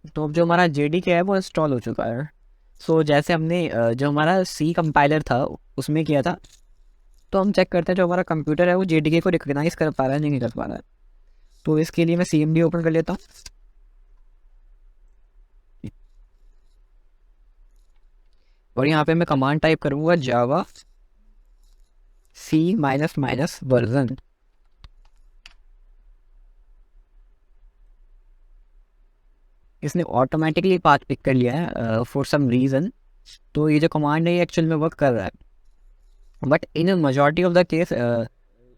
Speaker 1: तो अब जो हमारा JDK है वो इंस्टॉल हो चुका है। सो जैसे हमने जो हमारा सी कंपाइलर था उसमें किया था, तो हम चेक करते हैं जो हमारा कंप्यूटर है वो JDK को रिकग्नाइज कर पा रहा है नहीं कर पा रहा है। तो इसके लिए मैं CMD ओपन कर लेता हूँ और यहाँ पे मैं कमांड टाइप करूँगा जावा C वर्जन। इसने ऑटोमेटिकली पाथ पिक कर लिया है फॉर सम रीज़न। तो ये जो कमांड है ये एक्चुअल में वर्क कर रहा है, but in majority of the case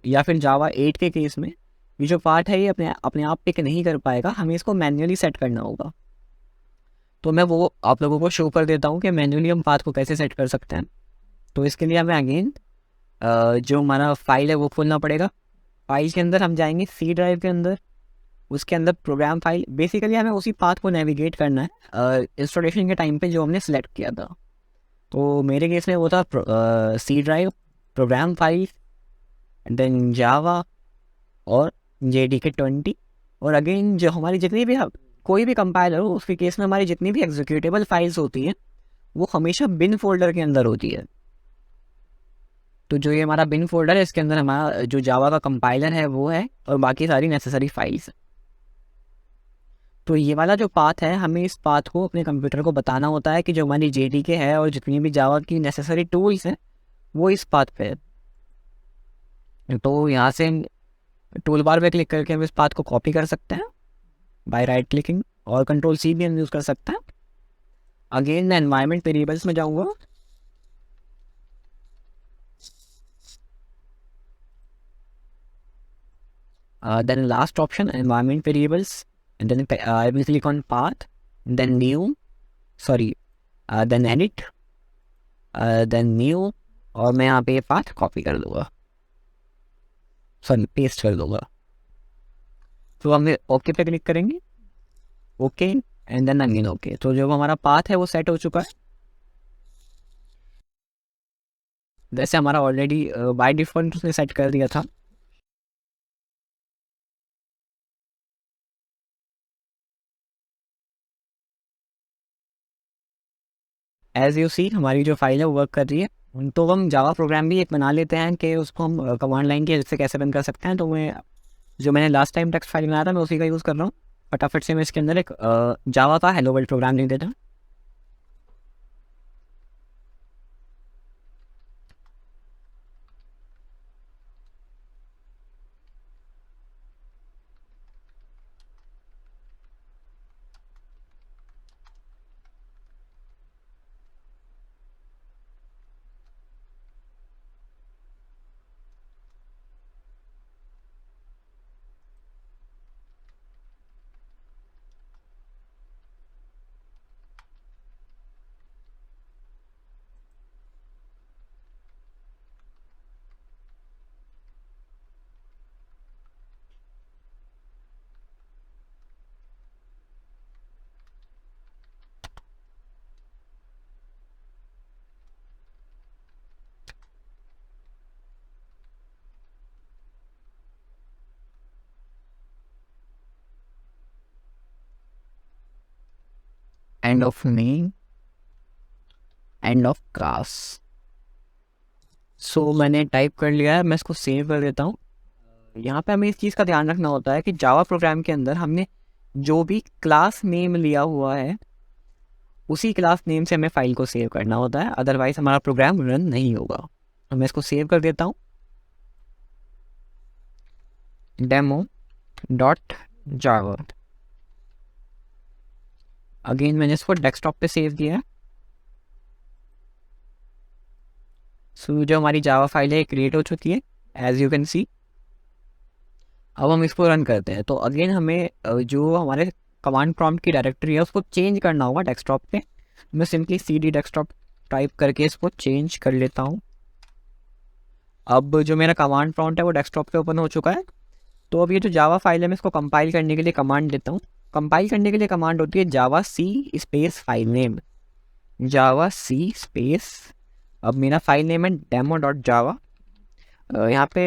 Speaker 1: या फिर जावा 8 के केस में ये जो पार्ट है ये अपने अपने आप पिक नहीं कर पाएगा, हमें इसको मैन्युअली सेट करना होगा। तो मैं वो आप लोगों को शो कर देता हूँ कि मैन्युअली हम पाथ को कैसे सेट कर सकते हैं। तो इसके लिए हमें अगेन जो हमारा फाइल है वो खोलना पड़ेगा। फाइल के अंदर हम जाएंगे सी ड्राइव के अंदर, उसके अंदर प्रोग्राम फाइल। बेसिकली हमें उसी पाथ को नेविगेट करना है इंस्टॉलेशन के टाइम पे जो हमने सेलेक्ट किया था। तो मेरे केस में वो था C drive, program file, then Java और JDK 20। और अगेन जो हमारी जितनी भी कोई भी कंपाइलर हो उसके केस में हमारी जितनी भी एग्जीक्यूटेबल फाइल्स होती हैं वो हमेशा बिन फोल्डर के अंदर होती है। तो जो ये हमारा बिन फोल्डर है इसके अंदर हमारा जो जावा का कंपाइलर है वो है और बाकी सारी नेसेसरी फाइल्स। तो ये वाला जो पाथ है हमें इस पाथ को अपने कंप्यूटर को बताना होता है कि जो हमारी JDK है और जितनी भी जावा की नेसेसरी टूल्स हैं वो इस पाथ पे है। तो यहाँ से टूल बार पे क्लिक करके हम इस पाथ को कॉपी कर सकते हैं बाय राइट क्लिकिंग, और Ctrl+C भी हम यूज़ कर सकते हैं। अगेन मैं एनवायरनमेंट वेरिएबल्स में जाऊँगा। Then last option environment variables, and then I will click on path, then new, sorry, then edit, then new, और मैं यहाँ पे ये पाथ कॉपी कर दूँगा, सॉरी पेस्ट कर दूँगा। तो हम ओके पे क्लिक करेंगे। Okay and then again okay. तो जो हमारा पाथ है वो सेट हो चुका है। वैसे हमारा ऑलरेडी बाय डिफ़ॉल्ट उसने सेट कर दिया था। एज यू सी हमारी जो फाइल है वो वर्क कर रही है। तो हम जावा प्रोग्राम भी एक बना लेते हैं कि उसको हम कमांड लाइन की हेल्प से कैसे रन कर सकते हैं। तो मैं जो मैंने लास्ट टाइम टेक्स्ट फाइल बनाया था मैं उसी का यूज़ कर रहा हूँ। फटाफट से मैं इसके अंदर एक जावा का हेलो वर्ल्ड प्रोग्राम लिख देता हूँ। End of name, end of class. So मैंने टाइप कर लिया है, मैं इसको सेव कर देता हूँ। यहाँ पे हमें इस चीज़ का ध्यान रखना होता है कि जावा प्रोग्राम के अंदर हमने जो भी क्लास नेम लिया हुआ है उसी क्लास नेम से हमें फाइल को सेव करना होता है, अदरवाइज हमारा प्रोग्राम रन नहीं होगा। तो मैं इसको सेव कर देता हूँ, demo.java। अगेन मैंने इसको डेस्कटॉप पे सेव किया है। सो जो हमारी जावा फाइल है क्रिएट हो चुकी है एज यू कैन सी। अब हम इसको रन करते हैं। तो अगेन हमें जो हमारे कमांड प्रॉम्प्ट की डायरेक्टरी है उसको चेंज करना होगा डेस्कटॉप पे। मैं सिंपली cd डेस्कटॉप टाइप करके इसको चेंज कर लेता हूँ। अब जो मेरा कमांड प्रॉम्प्ट है वो डेस्कटॉप पे ओपन हो चुका है। तो अब ये जो जावा फाइल है मैं इसको कंपाइल करने के लिए कमांड देता हूँ। कंपाइल करने के लिए कमांड होती है जावा सी स्पेस फाइल नेम, जावा सी स्पेस। अब मेरा फाइल नेम है demo.java। यहाँ पे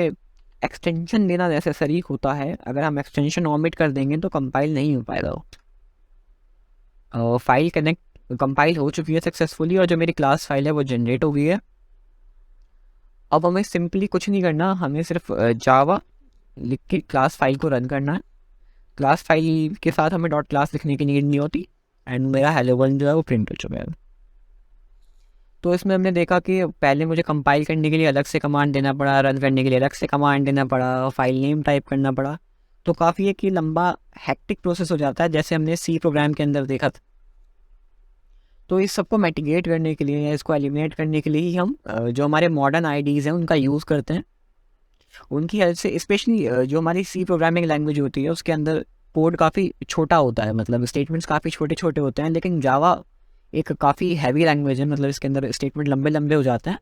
Speaker 1: एक्सटेंशन देना नेसेसरी होता है, अगर हम एक्सटेंशन ऑमिट कर देंगे तो कंपाइल नहीं हो पाएगा। फाइल कनेक्ट कंपाइल हो चुकी है सक्सेसफुली और जो मेरी क्लास फाइल है वो जनरेट हो गई है। अब हमें सिंपली कुछ नहीं करना, हमें सिर्फ जावा लिख के क्लास फाइल को रन करना है। क्लास फाइल के साथ हमें डॉट क्लास लिखने की नीड नहीं होती एंड मेरा हेलो वर्ल्ड जो है वो प्रिंट हो चुका है। तो इसमें हमने देखा कि पहले मुझे कंपाइल करने के लिए अलग से कमांड देना पड़ा, रन करने के लिए अलग से कमांड देना पड़ा, फाइल नेम टाइप करना पड़ा। तो काफ़ी एक ही लंबा हैक्टिक प्रोसेस हो जाता है, जैसे हमने सी प्रोग्राम के अंदर देखा था। तो इस सबको मैटिगेट करने के लिए या इसको एलिमिनेट करने के लिए ही हम जो हमारे मॉडर्न आईडीज़ हैं उनका यूज़ करते हैं। उनकी हेल्प से स्पेशली जो हमारी सी प्रोग्रामिंग लैंग्वेज होती है उसके अंदर कोड काफ़ी छोटा होता है, मतलब स्टेटमेंट्स काफ़ी छोटे छोटे होते हैं। लेकिन जावा एक काफ़ी हैवी लैंग्वेज है, मतलब इसके अंदर स्टेटमेंट लंबे लंबे हो जाते हैं।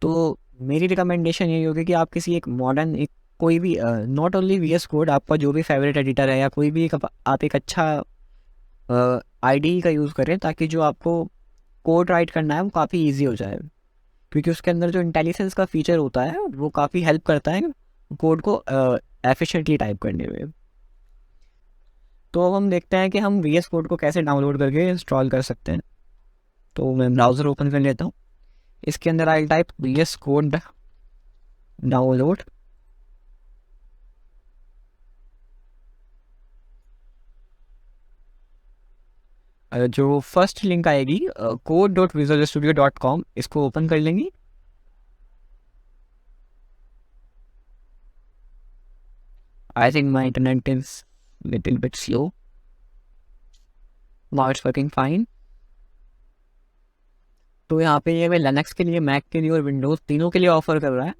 Speaker 1: तो मेरी रिकमेंडेशन यही होगी कि आप किसी एक मॉडर्न एक कोई भी नॉट ओनली VS कोड, आपका जो भी फेवरेट एडिटर है या कोई भी आप एक अच्छा IDE का यूज़ करें ताकि जो आपको कोड राइट करना है वो काफ़ी ईजी हो जाए। क्योंकि उसके अंदर जो इंटेलिजेंस का फीचर होता है वो काफ़ी हेल्प करता है कोड को एफिशिएंटली टाइप करने में। तो अब हम देखते हैं कि हम VS कोड को कैसे डाउनलोड करके इंस्टॉल कर सकते हैं। तो मैं ब्राउज़र ओपन कर लेता हूँ, इसके अंदर I type VS code download. जो फर्स्ट लिंक आएगी code.visualstudio.com, इसको ओपन कर लेंगे। I think my internet is little bit slow, now it's working fine. तो यहाँ पे ये लिनक्स के लिए, मैक के लिए और विंडोज़ तीनों के लिए ऑफर कर रहा है।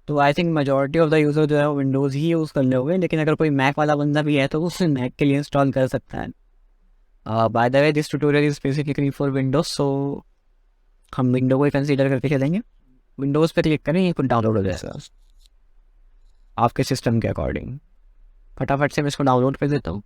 Speaker 1: तो I think majority of the user जो है वो विंडोज़ ही यूज़ कर रहे, लेकिन अगर कोई मैक वाला बंदा भी है तो उसे मैक के लिए इंस्टॉल कर सकता है। By the way this tutorial is specifically for Windows, so हम विंडो को ही कंसीडर करके चलेंगे। विंडोज़ पे क्लिक करें, ये कुछ डाउनलोड हो जाएगा आपके सिस्टम के अकॉर्डिंग। फटाफट से मैं इसको डाउनलोड कर देता हूँ।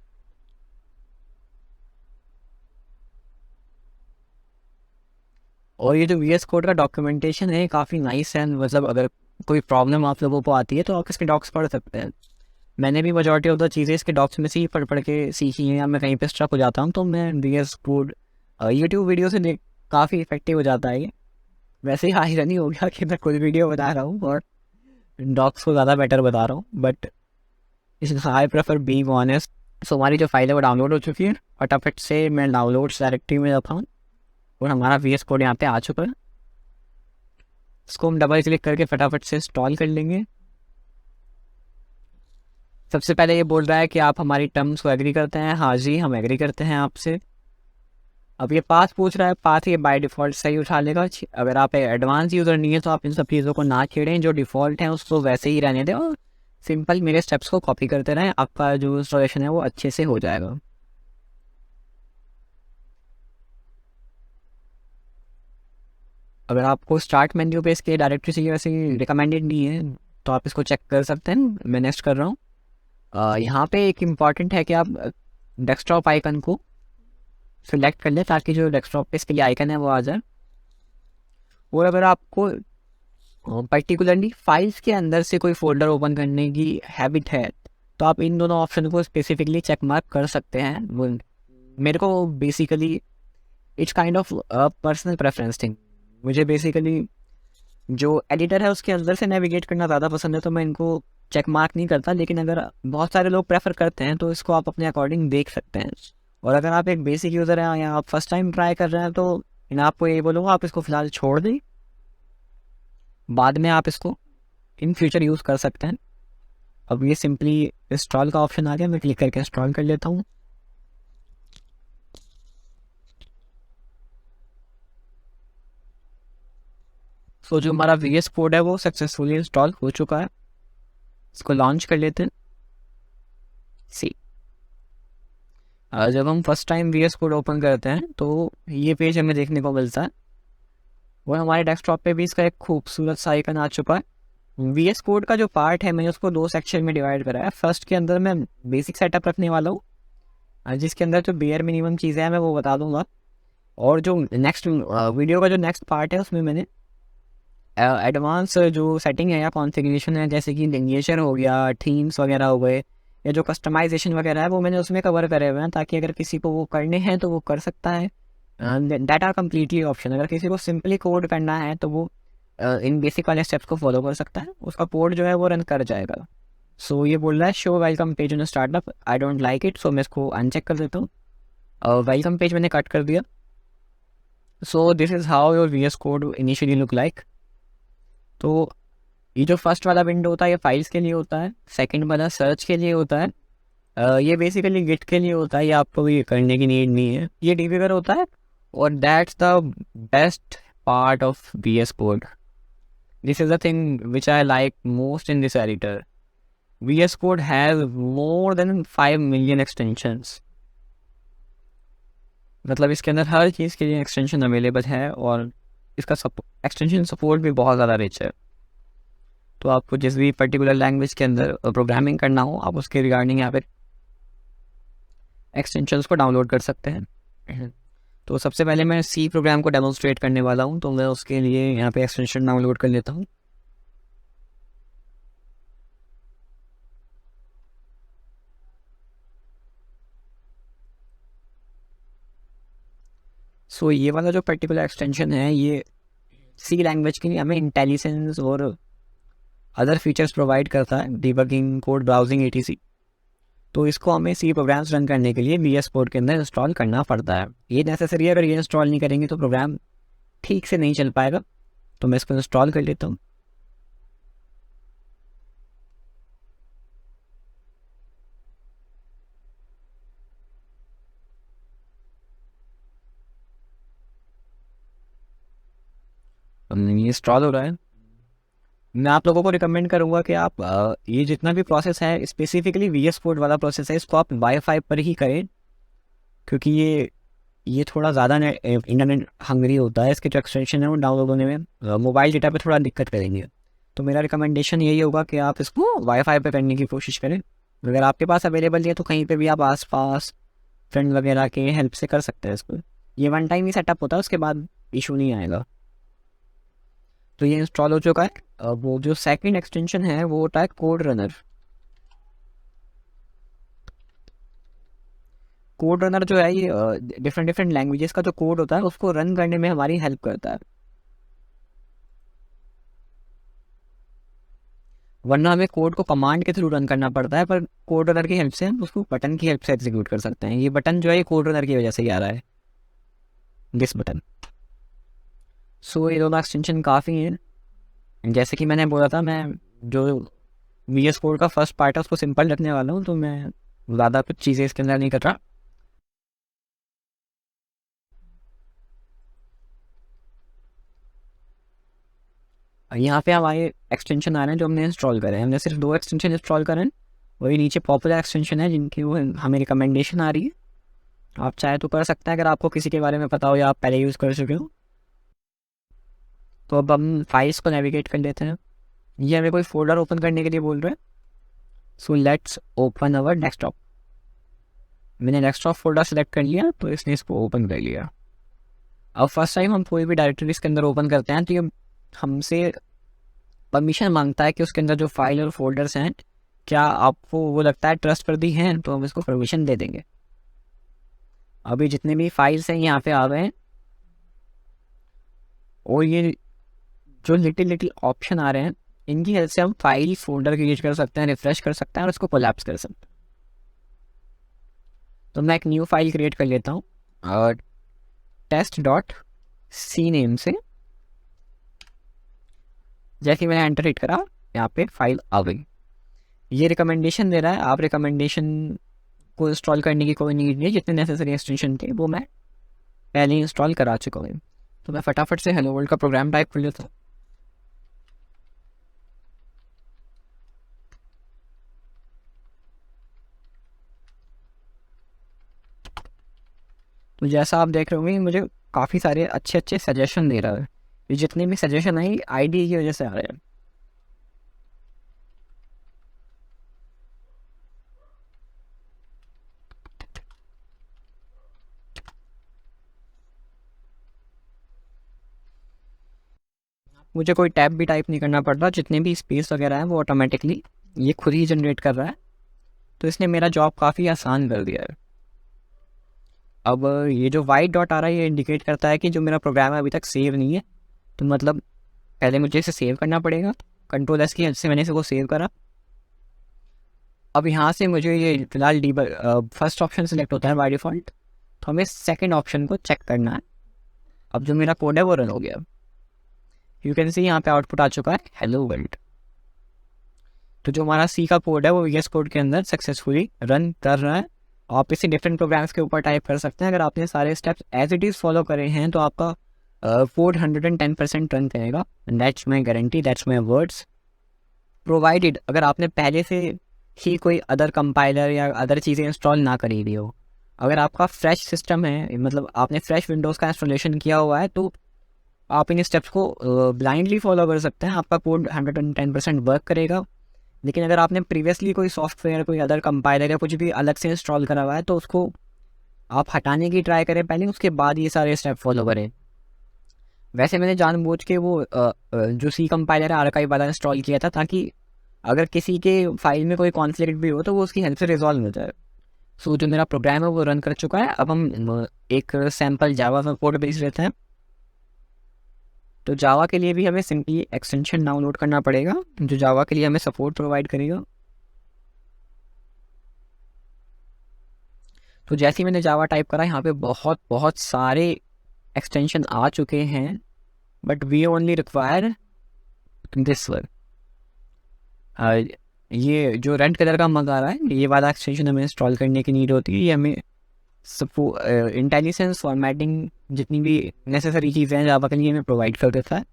Speaker 1: और ये जो वी एस कोड का डॉक्यूमेंटेशन है काफ़ी नाइस है, मतलब अगर कोई प्रॉब्लम आप लोगों को आती है तो आप इसके डॉक्स पढ़ सकते हैं। मैंने भी मेजॉरिटी ऑफ द चीज़ें इसके डॉक्स में से ही पढ़ पढ़ के सीखी हैं, या मैं कहीं पे स्ट्रक हो जाता हूँ तो मैं we S code YouTube video से देख काफ़ी इफेक्टिव हो जाता है ये। वैसे ही हाई नहीं हो गया कि मैं कोई वीडियो बता रहा हूँ और डॉक्स को ज़्यादा बेटर बता रहा हूँ, बट इस आई प्रेफर बीइंग ऑनेस्ट। सो हमारी जो फाइल है वो डाउनलोड हो चुकी है, फटाफट से मैं डाउनलोड्स डायरेक्टरी में जाता हूँ और हमारा वी एस कोड यहाँ पे आ चुका है। इसको हम डबल क्लिक करके फटाफट से इंस्टॉल कर लेंगे। सबसे पहले ये बोल रहा है कि आप हमारी टर्म्स को एग्री करते हैं। हाँ जी, हम एग्री करते हैं आपसे। अब ये पाथ पूछ रहा है, पाथ ये बाय डिफ़ॉल्ट सही उठा लेगा। अगर आप एडवांस यूज़र नहीं है तो आप इन सब चीज़ों को ना छेड़ें, जो डिफ़ॉल्ट हैं उसको वैसे ही रहने दें और सिंपल मेरे स्टेप्स को कॉपी करते रहें, आपका जो इंस्टॉलेशन है वो अच्छे से हो जाएगा। अगर आपको स्टार्ट मेन्यू पे इसके डायरेक्टरी चाहिए, वैसे रिकमेंडेड नहीं है तो आप इसको चेक कर सकते हैं। मैं नेक्स्ट कर रहा हूँ। यहाँ पे एक इम्पॉर्टेंट है कि आप डेस्कटॉप आइकन को सिलेक्ट कर लें ताकि जो डेस्कटॉप पे इसके लिए आइकन है वो आ जाए। और अगर आपको पर्टिकुलरली फाइल्स के अंदर से कोई फोल्डर ओपन करने की हैबिट है तो आप इन दोनों ऑप्शन को स्पेसिफिकली चेक मार्क कर सकते हैं। मेरे को basically it's kind of personal preference thing. मुझे बेसिकली जो एडिटर है उसके अंदर से नेविगेट करना ज़्यादा पसंद है, तो मैं इनको चेक मार्क नहीं करता। लेकिन अगर बहुत सारे लोग प्रेफर करते हैं तो इसको आप अपने अकॉर्डिंग देख सकते हैं। और अगर आप एक बेसिक यूज़र हैं या आप फर्स्ट टाइम ट्राई कर रहे हैं तो मैं आपको यही बोलूँगा, आप इसको फ़िलहाल छोड़ दें, बाद में आप इसको इन फ्यूचर यूज़ कर सकते हैं। अब ये सिंपली इंस्टॉल का ऑप्शन आ गया, मैं क्लिक करके इंस्टॉल कर लेता हूँ। सो जो हमारा वी एस कोड है वो सक्सेसफुली इंस्टॉल हो चुका है। इसको लॉन्च कर लेते हैं। सी जब हम first time we S code open करते हैं तो ये पेज हमें देखने को मिलता है और हमारे डेस्कटॉप पे भी इसका एक खूबसूरत सा आइकन आ चुका है। वी एस कोड का जो पार्ट है मैंने उसको दो सेक्शन में डिवाइड करा है। फर्स्ट के अंदर मैं बेसिक सेटअप रखने वाला हूँ, जिसके अंदर जो बेयर मिनिमम चीज़ें हैं मैं वो बता दूंगा। और जो नेक्स्ट वीडियो का जो नेक्स्ट पार्ट है उसमें मैंने एडवांस जो सेटिंग है या कॉन्फ़िगरेशन है, जैसे कि लिनिएचर हो गया, थीम्स वगैरह हो गए, या जो कस्टमाइजेशन वगैरह है वो मैंने उसमें कवर करे हुए हैं, ताकि अगर किसी को वो करने हैं तो वो कर सकता है। That are completely option. अगर किसी को सिंपली कोड करना है तो वो इन बेसिक वाले स्टेप्स को फॉलो कर सकता है, उसका कोड जो है वो रन कर जाएगा। सो ये बोल रहा है show welcome page on startup, I don't like it, so मैं इसको अनचेक कर देता हूँ। वेलकम पेज मैंने कट कर दिया। So this is how your we S code initially look like. तो ये जो फर्स्ट वाला विंडो होता है ये फाइल्स के लिए होता है, सेकंड वाला सर्च के लिए होता है, ये बेसिकली गिट के लिए होता है, ये आपको ये करने की नीड नहीं है, ये डिबगर होता है। और that's the best part of we S code. This is the thing which I like most in this editor. We S code has more than 5 million extensions. मतलब इसके अंदर हर चीज़ के लिए एक्सटेंशन अवेलेबल है और इसका एक्सटेंशन सपोर्ट भी बहुत ज़्यादा रिच है। तो आपको जिस भी पर्टिकुलर लैंग्वेज के अंदर प्रोग्रामिंग करना हो आप उसके रिगार्डिंग यहाँ पे एक्सटेंशंस को डाउनलोड कर सकते हैं। तो सबसे पहले मैं सी प्रोग्राम को डेमोन्स्ट्रेट करने वाला हूँ, तो मैं उसके लिए यहाँ पे एक्सटेंशन डाउनलोड कर लेता हूँ। सो ये वाला जो पर्टिकुलर एक्सटेंशन है ये सी लैंग्वेज के लिए हमें इंटेलिजेंस और अदर फीचर्स प्रोवाइड करता है, डिबगिंग, कोड ब्राउजिंग, etc। तो इसको हमें सी प्रोग्राम्स रन करने के लिए वी एस कोड के अंदर इंस्टॉल करना पड़ता है। ये नेसेसरी है, अगर ये इंस्टॉल नहीं करेंगे तो प्रोग्राम ठीक से नहीं चल पाएगा। तो मैं इसको इंस्टॉल कर लेता हूँ। ये इंस्टॉल हो रहा है। मैं आप लोगों को रिकमेंड करूँगा कि आप ये जितना भी प्रोसेस है, स्पेसिफिकली वी एस कोड वाला प्रोसेस है, इसको आप वाईफाई पर ही करें, क्योंकि ये थोड़ा ज़्यादा इंटरनेट हंगरी होता है। इसके जो एक्सटेंशन है वो डाउनलोड होने में मोबाइल डेटा पे थोड़ा दिक्कत करेंगे। तो मेरा रिकमेंडेशन यही होगा कि आप इसको वाईफाई पे करने की कोशिश करें। अगर आपके पास अवेलेबल नहीं है तो कहीं पे भी आप आसपास फ्रेंड वगैरह के हेल्प से कर सकते हैं इसको। ये वन टाइम ही सेटअप होता है, उसके बाद इशू नहीं आएगा। तो ये इंस्टॉल हो चुका है। अब वो जो सेकंड एक्सटेंशन है वो होता है कोड रनर। कोड रनर जो है ये डिफरेंट डिफरेंट लैंग्वेजेस का जो कोड होता है उसको रन करने में हमारी हेल्प करता है। वरना हमें कोड को कमांड के थ्रू रन करना पड़ता है, पर कोड रनर की हेल्प से हम उसको बटन की हेल्प से एग्जीक्यूट कर सकते हैं। ये बटन जो है ये कोड रनर की वजह से ही आ रहा है, दिस बटन। सो ये दोनों एक्सटेंशन काफ़ी हैं। जैसे कि मैंने बोला था, मैं जो वी एस कोड का फर्स्ट पार्ट है उसको सिंपल रखने वाला हूँ, तो मैं ज़्यादा कुछ चीज़ें इसके अंदर नहीं कर रहा। यहाँ पे हमारे एक्सटेंशन आ रहे हैं जो हमने इंस्टॉल करे हैं। हमने सिर्फ 2 एक्सटेंशन इंस्टॉल करे हैं, वही नीचे पॉपुलर एक्सटेंशन है जिनकी वो हमें रिकमेंडेशन आ रही है। आप चाहे तो कर सकते हैं अगर आपको किसी के बारे में पता हो या आप पहले यूज़ कर चुके हो। तो अब हम फाइल्स को नेविगेट कर लेते हैं। ये हमें कोई फोल्डर ओपन करने के लिए बोल रहे हैं। So let's open our desktop. मैंने डेस्कटॉप फोल्डर सेलेक्ट कर लिया तो इसने इसको ओपन कर लिया। अब फर्स्ट टाइम हम कोई भी डायरेक्टरी इसके अंदर ओपन करते हैं तो ये हमसे परमिशन मांगता है कि उसके अंदर जो फाइल और फोल्डर्स हैं क्या आपको वो लगता है ट्रस्टवर्दी हैं, तो हम इसको परमिशन दे देंगे। अभी जितने भी फाइल्स हैं यहाँ पे आ गए हैं, और ये जो लिटिल लिटिल ऑप्शन आ रहे हैं इनकी हेल्प से हम फाइल फोल्डर क्रिएट कर सकते हैं, रिफ्रेश कर सकते हैं और उसको कोलैप्स कर सकते हैं। तो मैं एक न्यू फाइल क्रिएट कर लेता हूँ और test.c नेम से। जैसे मैंने एंटर हिट करा यहाँ पे फाइल आ गई। ये रिकमेंडेशन दे रहा है, आप रिकमेंडेशन को इंस्टॉल करने की कोई नीड नहीं है, जितने नेसेसरी एक्सटेंशन थे वो मैं पहले ही इंस्टॉल करा चुका हूँ। तो मैं फटाफट से हेलो वर्ल्ड का प्रोग्राम टाइप कर लेता हूँ। तो जैसा आप देख रहे होंगे मुझे काफ़ी सारे अच्छे अच्छे सजेशन दे रहा है। ये जितने भी सजेशन आई आईडी की वजह से आ रहे हैं। मुझे कोई टैब भी टाइप नहीं करना पड़ता, जितने भी स्पेस वगैरह है वो ऑटोमेटिकली ये खुद ही जनरेट कर रहा है। तो इसने मेरा जॉब काफ़ी आसान कर दिया है। अब ये जो वाइट डॉट आ रहा है ये इंडिकेट करता है कि जो मेरा प्रोग्राम है अभी तक सेव नहीं है। तो मतलब पहले मुझे इसे सेव करना पड़ेगा। कंट्रोल एस की हेल्प से मैंने इसको सेव करा। अब यहाँ से मुझे ये फिलहाल फर्स्ट ऑप्शन सेलेक्ट होता है बाय डिफ़ॉल्ट, तो हमें सेकंड ऑप्शन को चेक करना है। अब जो मेरा कोड है वो रन हो गया। यू कैन सी यहाँ पे आउटपुट आ चुका है हेलो वर्ल्ड। तो जो हमारा सी का कोड है वो वी एस कोड के अंदर सक्सेसफुली रन कर रहा है। आप इसे डिफरेंट प्रोग्राम्स के ऊपर टाइप कर सकते हैं। अगर आपने सारे steps as it is follow करे हैं तो आपका कोड 110% रन करेगा। That's my guarantee, that's my words. Provided अगर आपने पहले से ही कोई अदर कंपाइलर या अदर चीज़ें इंस्टॉल ना करी हुई हो। अगर आपका फ्रेश सिस्टम है, मतलब आपने फ्रेश विंडोज़ का इंस्टॉलेशन किया हुआ है, तो आप इन स्टेप्स को ब्लाइंडली फॉलो कर सकते हैं। आपका कोड 110% वर्क करेगा। लेकिन अगर आपने प्रीवियसली कोई सॉफ्टवेयर, कोई अदर कंपाइलर या कुछ भी अलग से इंस्टॉल करा हुआ है तो उसको आप हटाने की ट्राई करें पहले, उसके बाद ये सारे स्टेप फॉलो करें। वैसे मैंने जानबूझ के वो जो सी कंपाइलर है आर्काइव वाला इंस्टॉल किया था, ताकि अगर किसी के फाइल में कोई कॉन्फ्लिक्ट भी हो तो वो उसकी हेल्प से रिजॉल्व हो जाए। सो जो मेरा प्रोग्राम है वो रन कर चुका है। अब हम एक सैम्पल जावा में कोड भेज लेते हैं। तो जावा के लिए भी हमें सिंपली एक्सटेंशन डाउनलोड करना पड़ेगा जो जावा के लिए हमें सपोर्ट प्रोवाइड करेगा। तो जैसे ही मैंने जावा टाइप करा यहाँ पे बहुत बहुत सारे एक्सटेंशन आ चुके हैं, but we only require this one. ये जो रेड कलर का मग आ रहा है ये वाला एक्सटेंशन हमें इंस्टॉल करने की नीड होती है। ये हमें इंटेलिजेंस फॉर्मेटिंग जितनी भी नेसेसरी चीज़ें हैं जावा के लिए हमें प्रोवाइड कर देता है।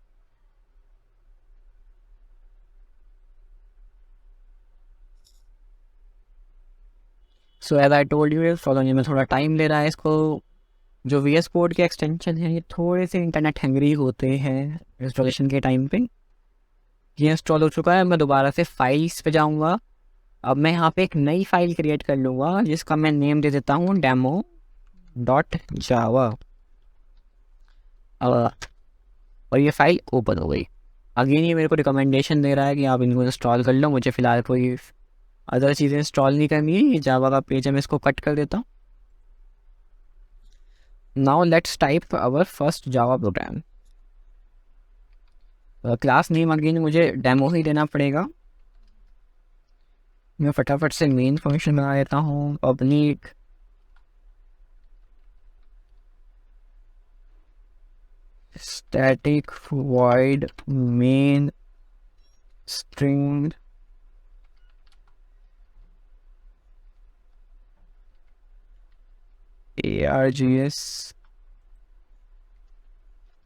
Speaker 1: So as I told you follow में थोड़ा टाइम ले रहा है इसको। जो वी एस कोड के एक्सटेंशन हैं ये थोड़े से इंटरनेट हैंगरी होते हैं इंस्टॉलेशन के टाइम पे। ये इंस्टॉल हो चुका है। मैं दोबारा से फाइल्स पे जाऊँगा। अब मैं यहाँ पे एक नई फाइल क्रिएट कर लूँगा जिसका मैं नेम दे देता हूँ डेमो.java। और ये फाइल ओपन हो गई। अगेन ये मेरे को रिकमेंडेशन दे रहा है कि आप इनको इंस्टॉल कर लो। मुझे फ़िलहाल कोई अदर चीज़ें इंस्टॉल नहीं करनी है। ये जावा का पेज है, मैं इसको कट कर देता हूँ। Now let's type our first Java program. Class name again मुझे डेमो ही देना पड़ेगा। मैं फटाफट से मेन फंक्शन बना देता हूँ, public static void main string ARGS।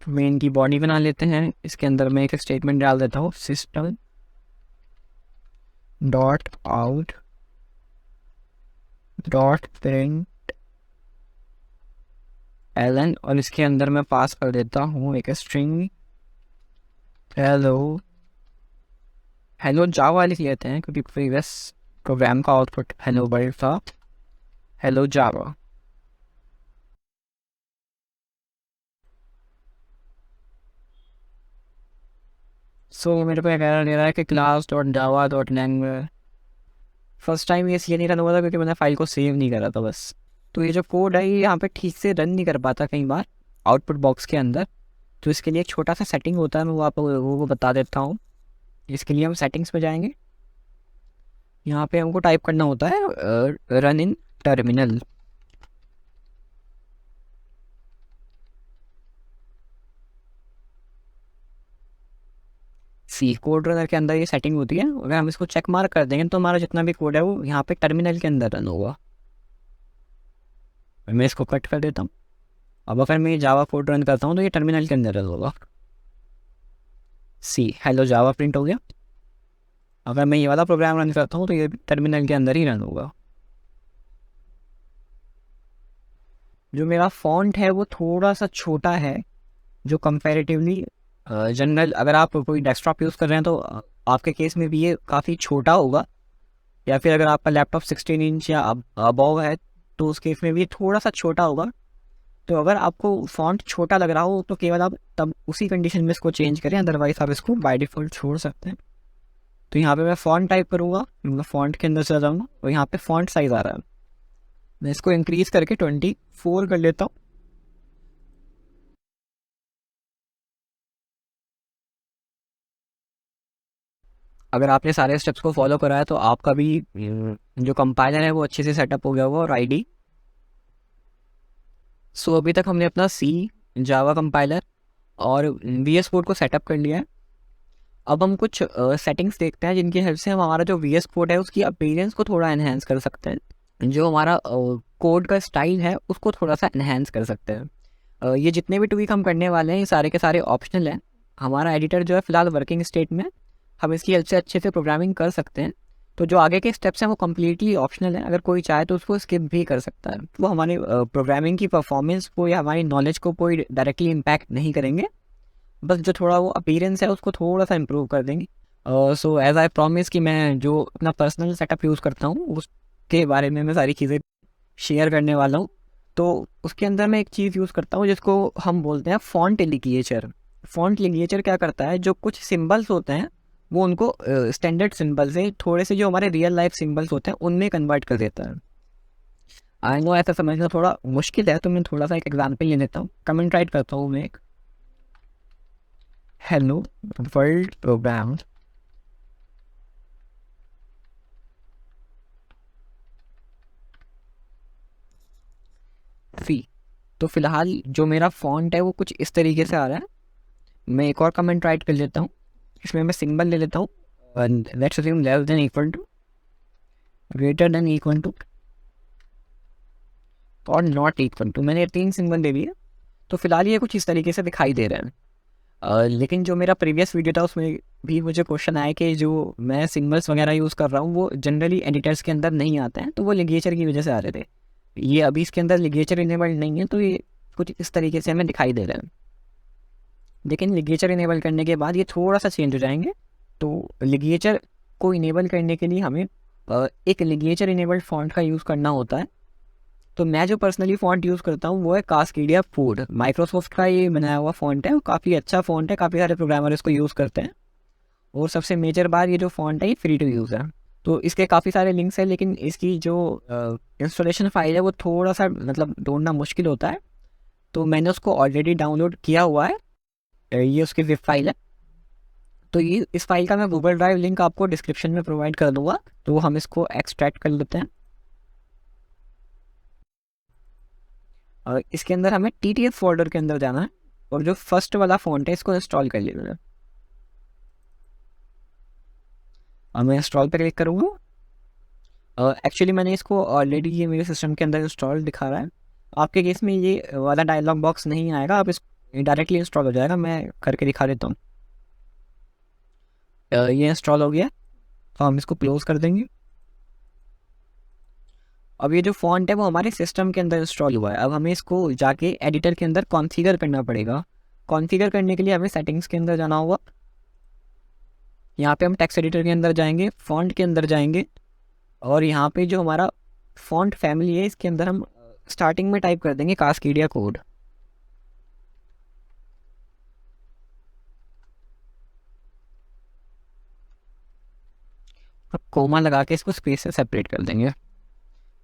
Speaker 1: Main की बॉडी बना लेते हैं। इसके अंदर मैं एक स्टेटमेंट डाल देता हूँ, system dot out dot println, और इसके अंदर मैं पास कर देता हूँ एक स्ट्रिंग हेलो। हेलो जावा लिख लेते हैं क्योंकि प्रीवियस प्रोग्राम का आउटपुट हेलो वर्ल्ड था। हेलो जावा। सो मेरे को एक एरर दे रहा है कि class dot Java dot language. First time ये इसलिए नहीं रन हुआ था क्योंकि मैंने फाइल को सेव नहीं करा था बस। तो ये जो कोड है ये यहाँ पे ठीक से रन नहीं कर पाता कई बार आउटपुट बॉक्स के अंदर। तो इसके लिए एक छोटा सा सेटिंग होता है, मैं वो आपको वो बता देता हूँ। इसके लिए हम सेटिंग्स पे जाएंगे। यहाँ पे हमको टाइप करना होता है run in terminal. C code runner के अंदर ये सेटिंग होती है। अगर हम इसको चेक मार्क कर देंगे तो हमारा जितना भी कोड है वो यहाँ पे टर्मिनल के अंदर रन होगा। मैं इसको कट कर देता हूँ। अब अगर मैं जावा कोड रन करता हूँ तो ये टर्मिनल के अंदर रन होगा। सी हेलो जावा प्रिंट हो गया। अगर मैं ये वाला प्रोग्राम रन करता हूँ तो ये टर्मिनल के अंदर ही रन होगा। जो मेरा फॉन्ट है वो थोड़ा सा छोटा है, जो कंपैरेटिवली जनरल अगर आप कोई डेस्कटॉप यूज़ कर रहे हैं तो आपके केस में भी ये काफ़ी छोटा होगा, या फिर अगर आपका लैपटॉप 16 इंच या अबव है तो उस केस में भी थोड़ा सा छोटा होगा। तो अगर आपको फॉन्ट छोटा लग रहा हो तो केवल आप तब उसी कंडीशन में इसको चेंज करें, अदरवाइज आप इसको बाय डिफ़ॉल्ट छोड़ सकते हैं। तो यहाँ पे मैं फॉन्ट टाइप करूँगा, मतलब फॉन्ट के अंदर चला जाऊँगा और यहाँ पे फॉन्ट साइज़ आ रहा है, मैं इसको इंक्रीज़ करके 24 कर लेता हूँ। अगर आपने सारे स्टेप्स को फॉलो करा है तो आपका भी जो कंपाइलर है वो अच्छे से सेटअप हो गया होगा और आईडी। सो अभी तक हमने अपना सी जावा कंपाइलर और VS कोड को सेटअप कर लिया है। अब हम कुछ सेटिंग्स देखते हैं जिनकी हेल्प से हम हमारा जो VS कोड है उसकी अपीयरेंस को थोड़ा एनहेंस कर सकते हैं। जो हमारा कोड का स्टाइल है उसको थोड़ा सा एनहेंस कर सकते हैं। ये जितने भी ट्वीक हम करने वाले हैं ये सारे के सारे ऑप्शनल हैं। हमारा एडिटर जो है फिलहाल वर्किंग स्टेट में, हम इसकी हेल्प से अच्छे से प्रोग्रामिंग कर सकते हैं। तो जो आगे के स्टेप्स हैं वो कम्प्लीटली ऑप्शनल है, अगर कोई चाहे तो उसको स्किप भी कर सकता है। वो हमारे प्रोग्रामिंग की परफॉर्मेंस को या हमारी नॉलेज को कोई डायरेक्टली इम्पैक्ट नहीं करेंगे, बस जो थोड़ा वो अपीयरेंस है उसको थोड़ा सा इम्प्रूव कर देंगे। सो एज आई प्रॉमिस कि मैं जो अपना पर्सनल सेटअप यूज़ करता हूँ उसके बारे में मैं सारी चीज़ें शेयर करने वाला हूँ। तो उसके अंदर मैं एक चीज़ यूज़ करता हूँ जिसको हम बोलते हैं फॉन्ट लिगेचर। फॉन्ट लिगेचर क्या करता है, जो कुछ सिम्बल्स होते हैं वो उनको स्टैंडर्ड सिंबल से थोड़े से जो हमारे रियल लाइफ सिंबल्स होते हैं उनमें कन्वर्ट कर देता है। आई नो ऐसा समझना थोड़ा मुश्किल है, तो मैं थोड़ा सा एक एग्जांपल ले लेता हूँ। कमेंट राइट करता हूँ मैं एक हेलो वर्ल्ड प्रोग्राम सी। तो फिलहाल जो मेरा फॉन्ट है वो कुछ इस तरीके से आ रहा है। मैं एक और कमेंट राइट कर लेता हूँ, इसमें मैं सिंबल ले लेता हूँ, let's assume less than equal to, greater than equal to और नॉट इक्वल टू। मैंने 3 सिंबल ले लिए। तो फिलहाल ये कुछ इस तरीके से दिखाई दे रहे हैं। लेकिन जो मेरा प्रीवियस वीडियो था उसमें भी मुझे क्वेश्चन आया कि जो मैं सिंबल्स वगैरह यूज़ कर रहा हूँ वो जनरली एडिटर्स के अंदर नहीं आते हैं, तो वो लिगेचर की वजह से आ रहे थे। ये अभी इसके अंदर लिगेचर इनेबल्ड नहीं है, तो ये कुछ इस तरीके से हमें दिखाई दे रहे हैं। लेकिन लिगेचर इनेबल करने के बाद ये थोड़ा सा चेंज हो जाएंगे। तो लिगेचर को इनेबल करने के लिए हमें एक लिगेचर इनेबल्ड फॉन्ट का यूज़ करना होता है। तो मैं जो पर्सनली फ़ॉन्ट यूज़ करता हूँ वो है कास्केडिया फूड, माइक्रोसॉफ्ट का ये बनाया हुआ फ़ॉन्ट है और काफ़ी अच्छा फ़ॉन्ट है, काफ़ी सारे प्रोग्रामर इसको यूज़ करते हैं। और सबसे मेजर बात, ये जो फ़ॉन्ट है ये फ्री टू यूज़ है। तो इसके काफ़ी सारे लिंक्स हैं, लेकिन इसकी जो इंस्टॉलेशन फाइल है वो थोड़ा सा मतलब ढूंढना मुश्किल होता है। तो मैंने उसको ऑलरेडी डाउनलोड किया हुआ है, ये उसकी जिप फाइल है। तो ये इस फाइल का मैं गूगल ड्राइव लिंक आपको डिस्क्रिप्शन में प्रोवाइड कर दूंगा। तो हम इसको एक्सट्रैक्ट कर लेते हैं और इसके अंदर हमें TTF फोल्डर के अंदर जाना है और जो फर्स्ट वाला फ़ॉन्ट है इसको इंस्टॉल कर लेना है। और मैं इंस्टॉल पर क्लिक करूँगा। एक्चुअली मैंने इसको ऑलरेडी ये मेरे सिस्टम के अंदर इंस्टॉल दिखा रहा है। आपके केस में ये वाला डायलॉग बॉक्स नहीं आएगा, आप इस डायरेक्टली इंस्टॉल हो जाएगा। मैं करके दिखा देता हूँ। ये इंस्टॉल हो गया, तो हम इसको क्लोज कर देंगे। अब ये जो फॉन्ट है वो हमारे सिस्टम के अंदर इंस्टॉल हुआ है। अब हमें इसको जाके एडिटर के अंदर कॉन्फ़िगर करना पड़ेगा। कॉन्फ़िगर करने के लिए हमें सेटिंग्स के अंदर जाना होगा। यहाँ पे हम टेक्स्ट एडिटर के अंदर जाएंगे, फॉन्ट के अंदर जाएंगे और यहाँ पे जो हमारा फॉन्ट फैमिली है इसके अंदर हम स्टार्टिंग में टाइप कर देंगे कास्केडिया कोड। अब कोमा लगा के इसको स्पेस से सेपरेट कर देंगे।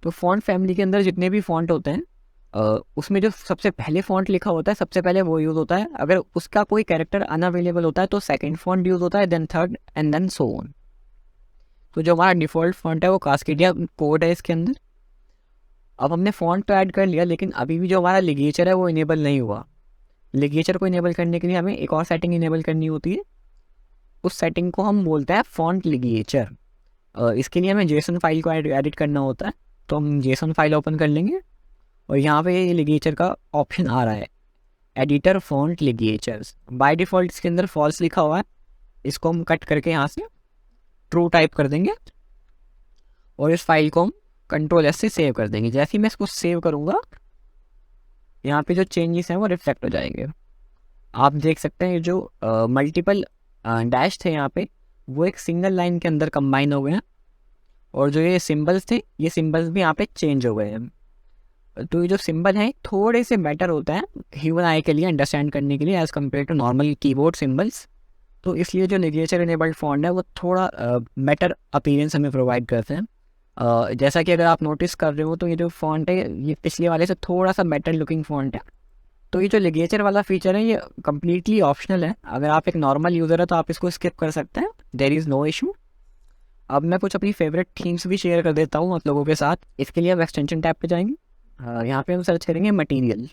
Speaker 1: तो फॉन्ट फैमिली के अंदर जितने भी फॉन्ट होते हैं उसमें जो सबसे पहले फॉन्ट लिखा होता है सबसे पहले वो यूज़ होता है। अगर उसका कोई कैरेक्टर अनअवेलेबल होता है तो सेकंड फॉन्ट यूज़ होता है, then third and then so on. तो जो हमारा डिफ़ॉल्ट फॉन्ट है वो कास्केडिया कोड है इसके अंदर। अब हमने फॉन्ट तो ऐड कर लिया, लेकिन अभी भी जो हमारा लिगेचर है वो इनेबल नहीं हुआ। लिगेचर को इनेबल करने के लिए हमें एक और सेटिंग इनेबल करनी होती है। उस सेटिंग को हम बोलते हैं फॉन्ट लिगेचर। इसके लिए हमें जेसन फाइल को एडिट करना होता है। तो हम जेसन फाइल ओपन कर लेंगे और यहाँ पे ये लिगेचर का ऑप्शन आ रहा है, एडिटर फॉन्ट लिगेचर्स। बाय डिफ़ॉल्ट इसके अंदर फॉल्स लिखा हुआ है। इसको हम कट करके यहाँ से ट्रू टाइप कर देंगे और इस फाइल को हम Ctrl+S से सेव कर देंगे। जैसे ही मैं इसको सेव करूँगा यहाँ पे जो चेंजेस हैं वो रिफ्लेक्ट हो जाएंगे। आप देख सकते हैं जो मल्टीपल डैश थे यहाँ पे वो एक सिंगल लाइन के अंदर कंबाइन हो गए हैं और जो ये सिंबल्स थे ये सिंबल्स भी यहाँ पे चेंज हो गए हैं। तो ये जो सिंबल हैं थोड़े से बेटर होता है ह्यूमन आई के लिए अंडरस्टैंड करने के लिए as compare to normal keyboard symbols. तो इसलिए जो लिगेचर इनेबल्ड फॉन्ट है वो थोड़ा बेटर अपीयरेंस हमें प्रोवाइड करते हैं। जैसा कि अगर आप नोटिस कर रहे हो तो ये जो फॉन्ट है ये पिछले वाले से थोड़ा सा बेटर लुकिंग फॉन्ट है। तो ये जो लिगेचर वाला फीचर है ये कम्प्लीटली ऑप्शनल है। अगर आप एक नॉर्मल यूज़र है तो आप इसको स्किप कर सकते हैं, देयर इज़ नो इशू। अब मैं कुछ अपनी फेवरेट थीम्स भी शेयर कर देता हूँ आप लोगों के साथ। इसके लिए हम एक्सटेंशन टैब पे जाएंगे, यहाँ पे हम सर्च करेंगे मटेरियल।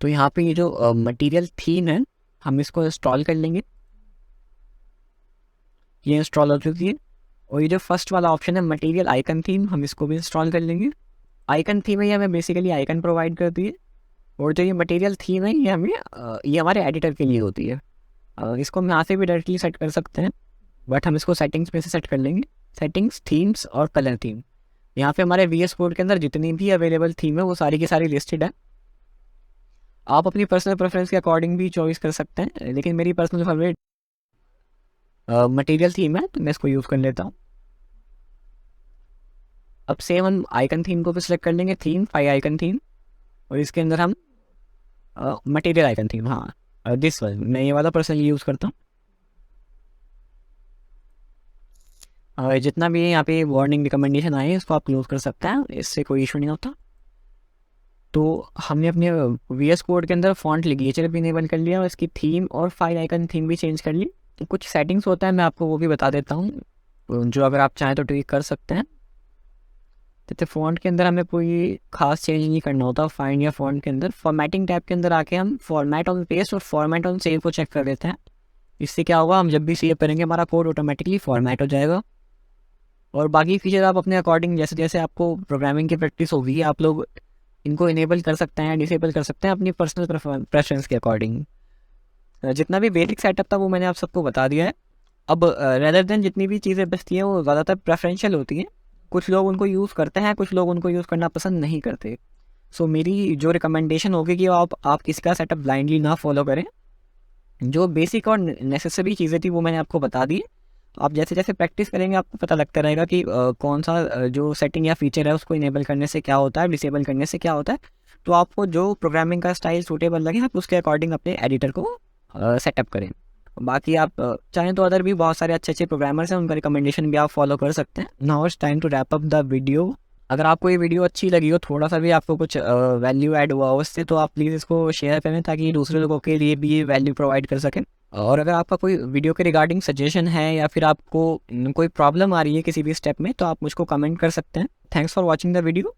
Speaker 1: तो यहाँ पे ये जो मटेरियल थीम है हम इसको इंस्टॉल कर लेंगे। ये इंस्टॉल हो चुकी है। और ये जो फर्स्ट वाला ऑप्शन है मटेरियल आइकन थीम, हम इसको भी इंस्टॉल कर लेंगे। आइकन थीम है ये हमें बेसिकली आइकन प्रोवाइड करती है और जो ये मटेरियल थीम है ये हमें ये हमारे एडिटर के लिए होती है। इसको हम यहाँ से भी डायरेक्टली सेट कर सकते हैं, बट हम इसको सेटिंग्स में से सेट कर लेंगे। सेटिंग्स, थीम्स और कलर थीम। यहाँ पे हमारे VS कोड के अंदर जितनी भी अवेलेबल थीम है वो सारी की सारी लिस्टेड है। आप अपनी पर्सनल प्रेफरेंस के अकॉर्डिंग भी चॉइस कर सकते हैं, लेकिन मेरी पर्सनल फेवरेट मटेरियल थीम है तो मैं इसको यूज़ कर लेता हूँ। अब सेम हम आइकन थीम को भी सिलेक्ट कर लेंगे, थीम 5 आइकन थीम, और इसके अंदर हम मटेरियल आइकन थीम, हाँ दिस वन मैं ये वाला पर्सनली यूज़ करता हूँ। जितना भी यहाँ पे वार्निंग रिकमेंडेशन आए इसको आप क्लोज कर सकते हैं, इससे कोई इशू नहीं होता। तो हमने अपने VS कोड के अंदर फॉन्ट लिगेचर भी इनेबल कर लिया और इसकी थीम और फाइल आइकन थीम भी चेंज कर ली। कुछ सेटिंग्स होता है मैं आपको वो भी बता देता हूँ, जो अगर आप चाहें तो ट्विक कर सकते हैं। जैसे फ़ॉन्ट के अंदर हमें कोई खास चेंज नहीं करना होता। फाइंड या फ़ॉन्ट के अंदर फॉर्मेटिंग टैब के अंदर आके हम फॉर्मेट ऑन पेस्ट और फॉर्मेट ऑन सेव को चेक कर लेते हैं। इससे क्या होगा, हम जब भी सेव करेंगे हमारा कोड ऑटोमेटिकली फॉर्मेट हो जाएगा। और बाकी फीचर आप अपने अकॉर्डिंग जैसे जैसे आपको प्रोग्रामिंग की प्रैक्टिस होगी आप लोग इनको इनेबल कर सकते हैं, डिसेबल कर सकते हैं अपनी पर्सनल प्रेफरेंस के अकॉर्डिंग। जितना भी बेसिक सेटअप था वो मैंने आप सबको बता दिया है। अब रेदर देन जितनी भी चीज़ें बचती हैं वो ज़्यादातर प्रेफरेंशियल होती हैं। कुछ लोग उनको यूज़ करते हैं, कुछ लोग उनको यूज़ करना पसंद नहीं करते। सो मेरी जो रिकमेंडेशन होगी कि आप किसी का सेटअप ब्लाइंडली ना फॉलो करें। जो बेसिक और नेसेसरी चीज़ें थी वो मैंने आपको बता दी। आप जैसे जैसे प्रैक्टिस करेंगे आपको पता लगता रहेगा कि कौन सा जो सेटिंग या फीचर है उसको इनेबल करने से क्या होता है, डिसेबल करने से क्या होता है। तो आपको जो प्रोग्रामिंग का स्टाइल सूटेबल लगे आप उसके अकॉर्डिंग अपने एडिटर को सेटअप करें। बाकी आप चाहें तो अदर भी बहुत सारे अच्छे अच्छे प्रोग्रामर्स हैं, उनका रिकमेंडेशन भी आप फॉलो कर सकते हैं। Now it's time to wrap up the video. अगर आपको ये वीडियो अच्छी लगी हो, थोड़ा सा भी आपको कुछ वैल्यू ऐड हुआ हो उससे, तो आप प्लीज़ इसको शेयर करें ताकि दूसरे लोगों के लिए भी ये वैल्यू प्रोवाइड कर सकें। और अगर आपका कोई वीडियो के रिगार्डिंग सजेशन है या फिर आपको कोई प्रॉब्लम आ रही है किसी भी स्टेप में, तो आप मुझको कमेंट कर सकते हैं। Thanks for watching the video.